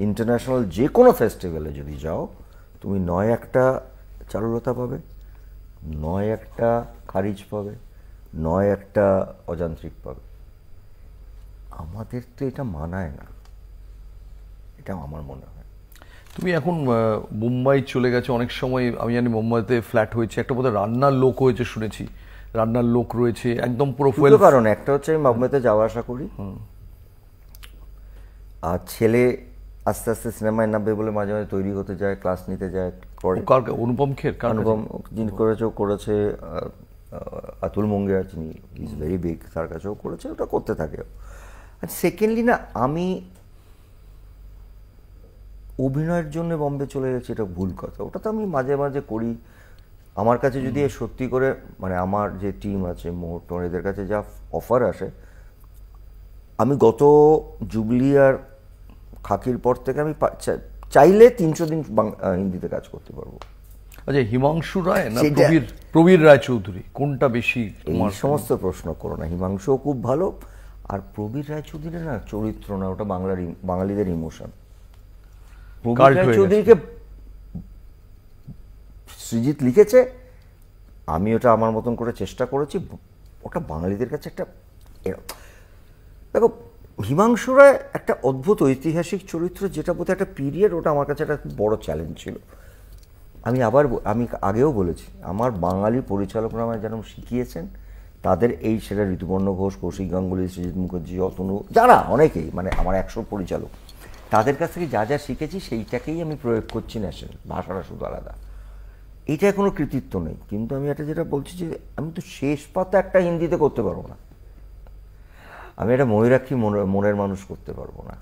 ইন্টারন্যাশনাল যে কোনো ফেস্টিভ্যালে যদি যাও, তুমি নয় একটা চারুলতা পাবে, নয় একটা খারিজ পাবে, নয় একটা অযান্ত্রিক পাবে। আমাদের তো এটা মানায় না, এটা আমার মনে হয়। তুমি এখন মুম্বাই চলে গেছে, অনেক সময় আমি জানি মুম্বাইতে ফ্ল্যাট হয়েছে, একটা বোধহয় রান্নার লোক হয়েছে শুনেছি, রান্নার লোক রয়েছে একদম পুরো ফুয়েল। কারণ একটা হচ্ছে আমি মুম্বাইতে যাওয়া আসা করি, আর ছেলে আস্তে আস্তে সিনেমায় নামবে বলে মাঝে মাঝে তৈরি হতে যায়, ক্লাস নিতে যায়। অনুপম খের, অনুপম যিনি করেছে আতুল মুঙ্গিয়া, যিনি ইজ ভেরি বিগ, তার কাছেও করেছে, ওটা করতে থাকে। আর সেকেন্ডলি না, আমি অভিনয়ের জন্য বম্বে চলে গেছি এটা ভুল কথা, ওটা তো আমি মাঝে মাঝে করি। আমার কাছে যদি সত্যি করে মানে আমার যে টিম আছে মুহূর্ত, এদের কাছে যা অফার আসে, আমি গত জুবলি আর খাকির পর থেকে আমি চাইলে 300 দিন হিন্দিতে কাজ করতে পারবো। আচ্ছা, হিমাংশু রায় না প্রবীর রায় চৌধুরী, কোনটা বেশি? এই সমস্ত প্রশ্ন করো না। হিমাংশুও খুব ভালো, আর প্রবীর রায় চৌধুরী না চরিত্র না, ওটা বাঙালিদের ইমোশন। প্রবীর রায় চৌধুরীকে সৃজিত লিখেছে, আমি ওটা আমার মতন করে চেষ্টা করেছি, ওটা বাঙালিদের কাছে একটা। দেখো, হিমাংশু রায় একটা অদ্ভুত ঐতিহাসিক চরিত্র, যেটা বোধহয় একটা পিরিয়ড, ওটা আমার কাছে একটা বড় চ্যালেঞ্জ ছিল। আমি আগেও বলেছি, আমার বাঙালি পরিচালকরা আমায় যেন শিখিয়েছেন, তাদের সেটা ঋতুপর্ণ ঘোষ, কৌশিক গাঙ্গুলি, সৃজিত মুখার্জি, অতনু, যারা অনেকেই, মানে আমার 100 পরিচালক, তাদের কাছ থেকে যা যা শিখেছি সেইটাকেই আমি প্রয়োগ করছি ন্যাশনাল, ভাষাটা শুধু আলাদা। এইটা কোনো কৃতিত্ব নেই, কিন্তু আমি এটা যেটা বলছি যে আমি তো শেষ পাতা একটা হিন্দিতে করতে পারবো না, আমি এটা ময়ূরাক্ষী মনের মানুষ করতে পারবো না।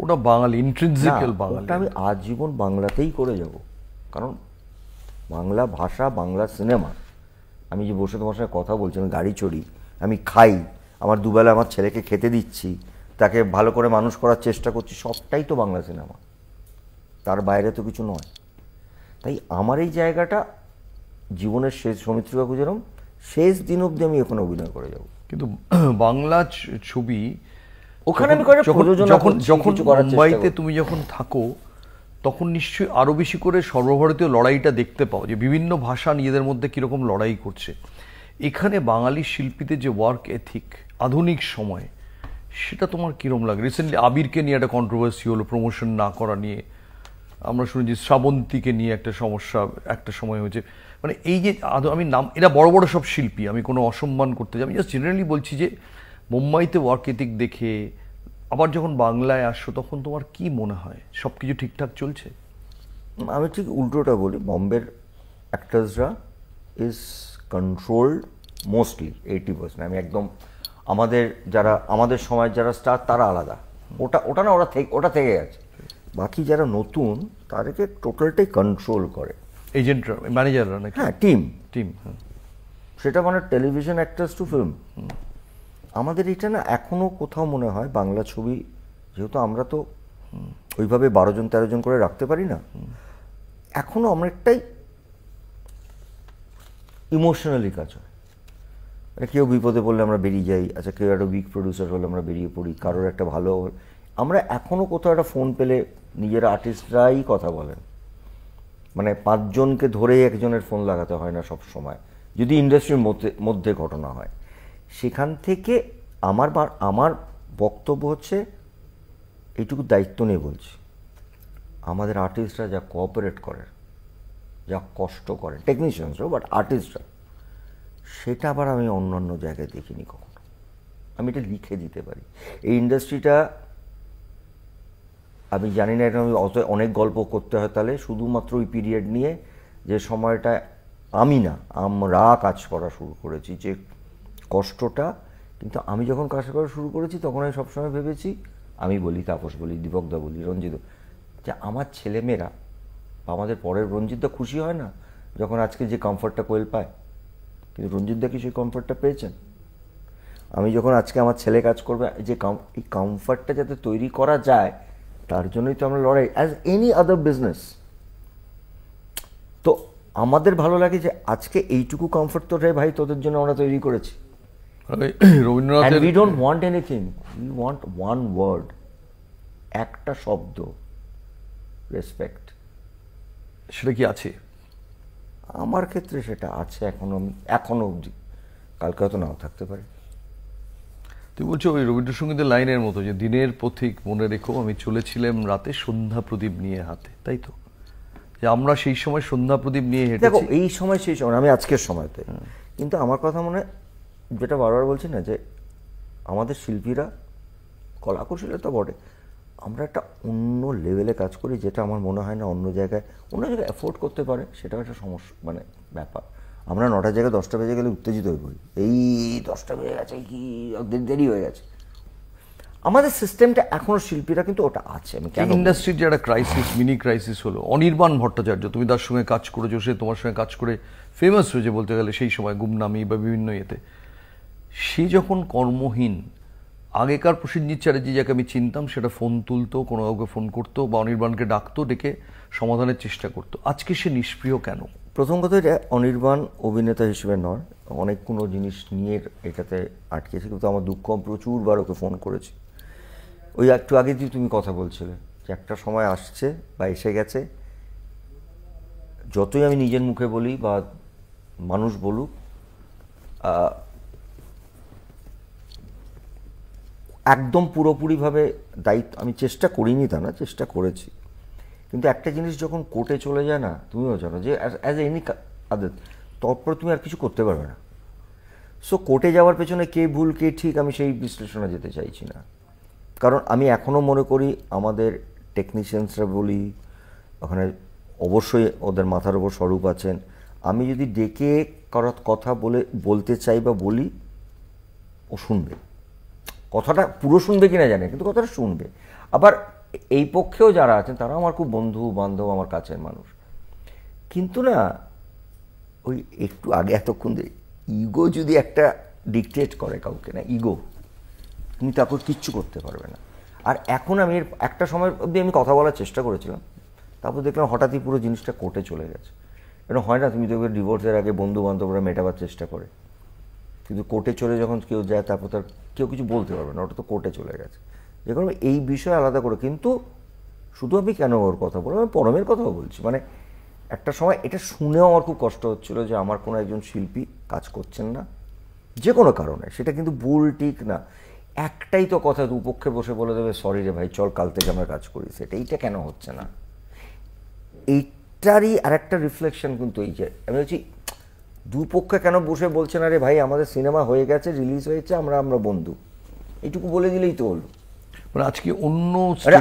ওটা বাঙালি, ইন্ট্রিনসিক্যাল বাঙালি, আমি আজীবন বাংলাতেই করে যাব। কারণ বাংলা ভাষা, বাংলা সিনেমা, আমি যে বসে তোমার সঙ্গে কথা বলছি, আমি গাড়ি চড়ি, আমি খাই, আমার দুবেলা আমার ছেলেকে খেতে দিচ্ছি, তাকে ভালো করে মানুষ করার চেষ্টা করছি, সবটাই তো বাংলা সিনেমা, তার বাইরে তো কিছু নয়। তাই আমার এই জায়গাটা জীবনের শেষ, সৌমিত্র কাকু যেরকম শেষ দিন অবধি আমি ওখানে অভিনয় করে যাব। কিন্তু বাংলা ছবি ওখানে আমি যখন মুম্বাইতে তুমি যখন থাকো, তখন নিশ্চয়ই আরো বেশি করে সর্বভারতীয় লড়াইটা দেখতে পাও, যে বিভিন্ন ভাষা নিজেদের মধ্যে কিরকম লড়াই করছে। এখানে বাঙালি শিল্পীদের যে ওয়ার্ক এথিক আধুনিক সময়, সেটা তোমার কিরম লাগে? রিসেন্টলি আবিরকে নিয়ে একটা কন্ট্রোভার্সি হলো, প্রমোশন না করা নিয়ে। আমরা শুনেছি শ্রাবন্তীকে নিয়ে একটা সমস্যা একটা সময় হয়েছে। মানে এই যে আমি নাম, এরা বড় বড় সব শিল্পী, আমি কোনো অসম্মান করতে যাই, আমি জাস্ট জেনারেলি বলছি যে মুম্বাইতে ওয়ার্ক এথিক দেখে আবার যখন বাংলায় আসছো, তখন তোমার কি মনে হয় সব কিছু ঠিকঠাক চলছে? আমি ঠিক উল্টোটা বলি, বম্বের অ্যাক্টার্সরা ইজ কন্ট্রোলড মোস্টলি 80%। আমি একদম আমাদের সময়ের যারা স্টার, তারা আলাদা, ওটা না, ওটা থেকে গেছে। বাকি যারা নতুন, তাদেরকে টোটালটাই কন্ট্রোল করে এজেন্টরা, ম্যানেজাররা নাকি? হ্যাঁ, টিম। হ্যাঁ, সেটা মানে টেলিভিশন অ্যাক্টার্স টু ফিল্ম। আমাদের এটা না এখনও কোথাও মনে হয় বাংলা ছবি, যেহেতু আমরা তো ওইভাবে 12 জন 13 জন করে রাখতে পারি না, এখনও অনেকটাই ইমোশনালি কাজ হয়। মানে কেউ বিপদে পড়লে আমরা বেরিয়ে যাই, আচ্ছা কেউ একটা উইক প্রডিউসার হলে আমরা বেরিয়ে পড়ি, কারোর একটা ভালো, আমরা এখনও কোথাও একটা ফোন পেলে নিজের আর্টিস্টরাই কথা বলেন, মানে 5 জনকে ধরেই একজনের ফোন লাগাতে হয় না সব সময়, যদি ইন্ডাস্ট্রির মধ্যে ঘটনা হয়। সেখান থেকে আমার বক্তব্য হচ্ছে, এইটুকু দায়িত্ব নিয়ে বলছি, আমাদের আর্টিস্টরা যা কোঅপারেট করে, যা কষ্ট করে, টেকনিশিয়ানসরাও, বাট আর্টিস্টরা, সেটা আবার আমি অন্যান্য জায়গায় দেখিনি কখনো। আমি এটা লিখে দিতে পারি। এই ইন্ডাস্ট্রিটা, আমি জানি না এটা অত অনেক গল্প করতে হয় তাহলে, শুধুমাত্র ওই পিরিয়ড নিয়ে যে সময়টা আমরা কাজ করা শুরু করেছি, যে কষ্টটা, কিন্তু আমি যখন কাজ করা শুরু করেছি তখন আমি সবসময় ভেবেছি, আমি বলি, তাপস বলি, দীপকদা বলি, রঞ্জিত, যে আমার ছেলেমেয়েরা বা আমাদের পরের রঞ্জিতদা খুশি হয় না যখন আজকে যে কমফর্টটা কোয়েল পায়, কিন্তু রঞ্জিতদা কি সেই কমফর্টটা পেয়েছেন? আমি যখন আজকে আমার ছেলে কাজ করবে, যে এই কমফর্টটা যাতে তৈরি করা যায়, তার জন্যই তো আমরা লড়াই, অ্যাজ এনি আদার বিজনেস। তো আমাদের ভালো লাগে যে আজকে এইটুকু কমফর্ট তো রে ভাই তোদের জন্য আমরা তৈরি করেছি। Rabindranath, we don't want anything, we want one word, একটা শব্দ, রেসপেক্ট। সেটা কি আছে? আমার ক্ষেত্রে সেটা আছে এখনো অবধি, কালকে হয়তো নাও থাকতে পারে। তুই বলছো ওই রবীন্দ্রসঙ্গীতের লাইনের মতো, যে দিনের পথিক মনে রেখো আমি চলেছিলাম রাতে সন্ধ্যা প্রদীপ নিয়ে হাতে, তাই তো? যে আমরা সেই সময় সন্ধ্যা প্রদীপ নিয়ে দেখো, হেঁটেছি। এই সময় সেই সময়, আমি আজকের সময়তে, কিন্তু আমার কথা মনে, যেটা বারবার বলছি না, যে আমাদের শিল্পীরা, কলাকুশলীরা তো বটে, আমরা একটা অন্য লেভেলে কাজ করি, যেটা আমার মনে হয় না অন্য জায়গায় অ্যাফোর্ড করতে পারে। সেটাও একটা সমস্যা, মানে ব্যাপার। আমরা 9টার জায়গায় 10টা বেজে গেলে উত্তেজিত হয়ে পড়ি, এই 10টা বেজে গেছে, কি দেরি হয়ে গেছে। আমাদের সিস্টেমটা এখনো, শিল্পীরা কিন্তু ওটা আছে। আমি কেন ইন্ডাস্ট্রির যে একটা ক্রাইসিস, মিনি ক্রাইসিস হলো, অনির্বাণ ভট্টাচার্য, তুমি তার সঙ্গে কাজ করেছো, সে তোমার সঙ্গে কাজ করে ফেমাস হয়েছে বলতে গেলে সেই সময়, গুমনামি বা বিভিন্ন ইয়েতে। সে যখন কর্মহীন, আগেকার প্রসেনজিৎ চ্যাটার্জি যাকে আমি চিনতাম, সেটা ফোন তুলতো, কোনো কাউকে ফোন করতো বা অনির্বাণকে ডাকতো, ডেকে সমাধানের চেষ্টা করতো। আজকে সে নিষ্ক্রিয় কেন? প্রথম কথা, এটা অনির্বাণ অভিনেতা হিসেবে নয়, অনেক কোনো জিনিস নিয়ে এটাতে আটকেছে, কিন্তু আমার দুঃখ, প্রচুরবার ওকে ফোন করেছি। ওই একটু আগে যে তুমি কথা বলছিলে, যে একটা সময় আসছে বা এসে গেছে, যতই আমি নিজের মুখে বলি বা মানুষ বলুক, একদম পুরোপুরিভাবে দায়িত্ব আমি চেষ্টা করিনি, তা না, চেষ্টা করেছি, কিন্তু একটা জিনিস যখন কোর্টে চলে যায় না, তুমিও জানো যে অ্যাজ এনি আদার, তারপর তুমি আর কিছু করতে পারবে না। সো কোর্টে যাওয়ার পেছনে কে ভুল কে ঠিক, আমি সেই বিশ্লেষণে যেতে চাইছি না। কারণ আমি এখনও মনে করি আমাদের টেকনিশিয়ানসরা বলি, ওখানে অবশ্যই ওদের মাথার ওপর স্বরূপ আছেন, আমি যদি ডেকে কারোর কথা বলতে চাই বা বলি, ও শুনবে। কথাটা পুরো শুনবে কিনা জানে, কিন্তু কথাটা শুনবে। আবার এই পক্ষেও যারা আছেন তারা আমার খুব বন্ধু বান্ধব, আমার কাছের মানুষ, কিন্তু না ওই একটু আগে এতক্ষণ ইগো যদি একটা ডিকটেট করে কাউকে, না ইগো, তুমি তারপর কিচ্ছু করতে পারবে না। আর এখন আমি একটা সময় অবধি আমি কথা বলার চেষ্টা করেছিলাম, তারপর দেখলাম হঠাৎই পুরো জিনিসটা কোর্টে চলে গেছে। এটা হয় না, তুমি দেখবে ডিভোর্সের আগে বন্ধু বান্ধবরা মেটাবার চেষ্টা করে, কিন্তু কোর্টে চলে যখন কেউ যায়, তারপর তার কেউ কিছু বলতে পারবে না, ওটা তো কোর্টে চলে গেছে। যে কারণে এই বিষয়ে আলাদা করে, কিন্তু শুধু আমি কেন ওর কথা বলবো, আমি পরমের কথাও বলছি। মানে একটা সময় এটা শুনেও আমার খুব কষ্ট হচ্ছিল যে আমার কোনো একজন শিল্পী কাজ করছেন না, যে কোনো কারণে, সেটা কিন্তু ভুল ঠিক না, একটাই তো কথা, দুপক্ষে বসে বলে দেবে সরি রে ভাই, চল কাল থেকে আমরা কাজ করি, সেটা এইটা কেন হচ্ছে না, এইটারই আর একটা রিফ্লেকশন কিন্তু এই যে আমি বলছি, দুপক্ষে কেন বসে বলছে না রে ভাই আমাদের সিনেমা হয়ে গেছে, রিলিজ হয়েছে, আমরা বন্ধু, এইটুকু বলে দিলেই তো হলো। মানে আজকে অন্য,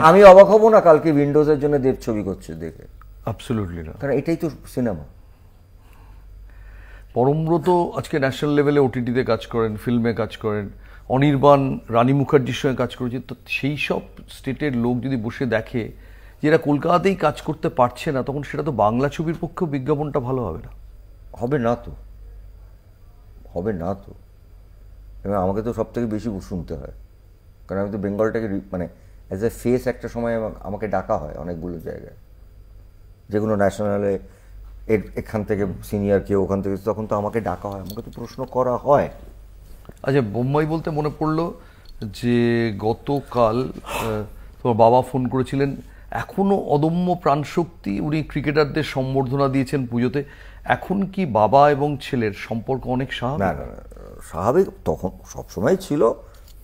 আমি অবাক হব না কালকে উইন্ডোজের জন্য দেব ছবি করছে দেখে, অ্যাবসলিউটলি না, কারণ এটাই তো সিনেমা। পরমব্রত আজকে ন্যাশনাল লেভেলে ওটিটিতে কাজ করেন, ফিল্মে কাজ করেন, অনির্বাণ রানী মুখার্জির সঙ্গে কাজ করেছে। তো সেই সব স্টেটের লোক যদি বসে দেখে যে এরা কলকাতাতেই কাজ করতে পারছে না, তখন সেটা তো বাংলা ছবির পক্ষেও বিজ্ঞাপনটা ভালো হবে না। হবে না তো, হবে না তো। এবং আমাকে তো সব থেকে বেশি শুনতে হয়, কারণ আমি তো বেঙ্গলটাকে মানে অ্যাজ এ ফেস একটা সময় আমাকে ডাকা হয় অনেকগুলো জায়গায়, যে কোনো ন্যাশনালে এখান থেকে সিনিয়র কেউ ওখান থেকে, তখন তো আমাকে ডাকা হয়, আমাকে তো প্রশ্ন করা হয়। আচ্ছা, বোম্বাই বলতে মনে পড়লো যে গতকাল তোমার বাবা ফোন করেছিলেন, এখনো অদম্য প্রাণশক্তি, উনি ক্রিকেটারদের সম্বর্ধনা দিয়েছেন পুজোতে। এখন কি বাবা এবং ছেলের সম্পর্ক অনেক স্বাভাবিক? না, স্বাভাবিক তখন সবসময় ছিল,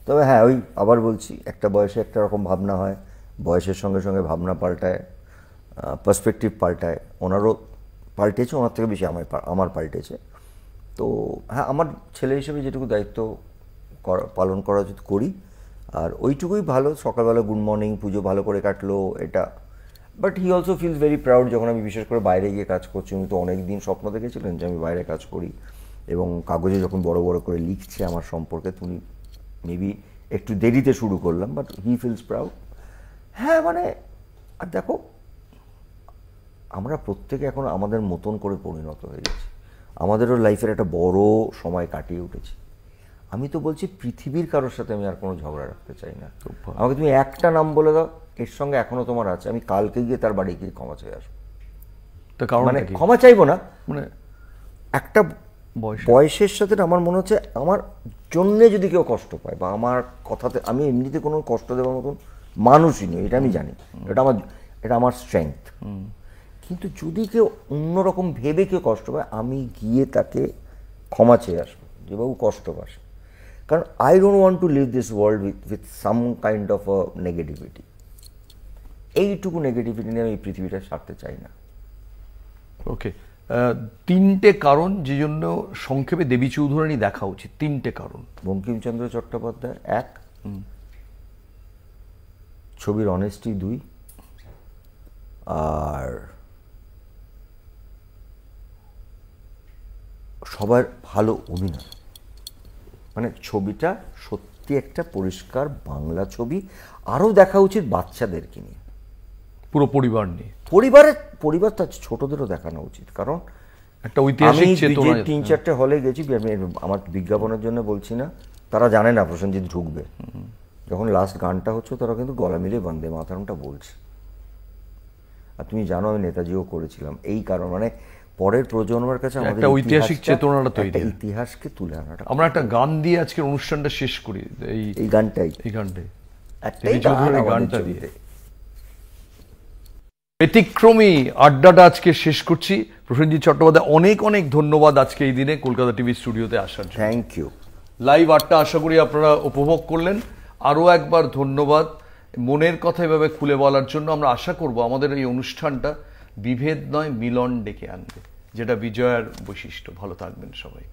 তবে হ্যাঁ ওই আবার বলছি, একটা বয়সে একটা রকম ভাবনা হয়, বয়সের সঙ্গে সঙ্গে ভাবনা পাল্টায়, পার্সপেক্টিভ পাল্টায়। ওনারও পাল্টেছে, ওনার থেকে বেশি আমার পাল্টেছে। তো হ্যাঁ, আমার ছেলে হিসেবে যেটুকু দায়িত্ব পালন করা উচিত করি, আর ওইটুকুই ভালো। সকালবেলা গুড মর্নিং, পুজো ভালো করে কাটলো এটা। But he also feels very proud যখন আমি বিশেষ করে বাইরে গিয়ে কাজ করছি। উনি তো অনেক দিন স্বপ্ন দেখেছিলেন যে আমি বাইরে কাজ করি, এবং কাগজে যখন বড় বড় করে লিখছে আমার সম্পর্কে, তুমি মেবি একটু দেরিতে শুরু করলাম, বাট হি ফিলস প্রাউড। হ্যাঁ মানে, আর দেখো আমরা প্রত্যেকে এখন আমাদের মতন করে পরিণত হয়ে গেছি, আমাদেরও লাইফের একটা বড় সময় কাটিয়ে উঠেছি। আমি তো বলছি পৃথিবীর কারোর সাথে আমি আর কোনো ঝগড়া রাখতে চাই না। আমাকে তুমি একটা নাম বলে দাও, এর সঙ্গে এখনো তোমার আছে, আমি কালকে গিয়ে তার বাড়ি গিয়ে ক্ষমা চেয়ে আসবো। মানে ক্ষমা চাইবো না, মানে একটা বয়সের সাথে আমার মনে হচ্ছে আমার জন্যে যদি কেউ কষ্ট পায়, বা আমার কথাতে, আমি এমনিতে কোনো কষ্ট দেওয়ার মতন মানুষই নই, এটা আমি জানি, এটা আমার স্ট্রেংথ। কিন্তু যদি কেউ অন্যরকম ভেবে কেউ কষ্ট পায়, আমি গিয়ে তাকে ক্ষমা চেয়ে আসবো যে বাবু কষ্ট পাস, কারণ I don't want to leave this world with some kind of a negativity. এইটুকু নেগেটিভিটি নিয়ে আমি এই পৃথিবীটা ছাড়তে চাই না। ওকে, তিনটে কারণ যে জন্য সংক্ষেপে দেবী চৌধুরানী দেখা উচিত, তিনটে কারণ। বঙ্কিমচন্দ্র চট্টোপাধ্যায় 1, ছবির অনেস্টি 2, আর সবার ভালো অভিনয়। মানে ছবিটা সত্যি একটা পরিষ্কার বাংলা ছবি। আরও দেখা উচিত বাচ্চাদেরকে নিয়ে, পুরো পরিবার নিয়ে, পরিবার তার ছোটদেরও দেখানো উচিত। কারণ একটা ঐতিহাসিক চেতনা। 3-4টে হলে গেছি, আমি আমার বিজ্ঞাপনের জন্য বলছি না, তারা জানে না প্রসেনজিৎ ঢুকবে। যখন লাস্ট গানটা হচ্ছে, তারা কিন্তু গলা মিলিয়ে বন্দে মাতরমটা বলছে। আর তুমি জানো আমি নেতাজিও করেছিলাম, এই কারণ মানে পরের প্রজন্মের কাছে আমাদের একটা ঐতিহাসিক চেতনাটা তৈরি, ইতিহাসকে তুলে আনাটা। আমরা একটা গান দিয়ে আজকের অনুষ্ঠানটা শেষ করি, এই গানটাই গানটা দিয়ে। ব্যতিক্রমী আড্ডাটা আজকে শেষ করছি। প্রসেনজিৎ চট্টোপাধ্যায়, অনেক অনেক ধন্যবাদ আজকে এই দিনে কলকাতা টিভি স্টুডিওতে আসার জন্য। Thank you. লাইভ আড্ডা আশা করি আপনারা উপভোগ করলেন। আরও একবার ধন্যবাদ মনের কথা এভাবে খুলে বলার জন্য। আমরা আশা করব আমাদের এই অনুষ্ঠানটা বিভেদ নয় মিলন ডেকে আনবে, যেটা বিজয়ার বৈশিষ্ট্য। ভালো থাকবেন সবাই।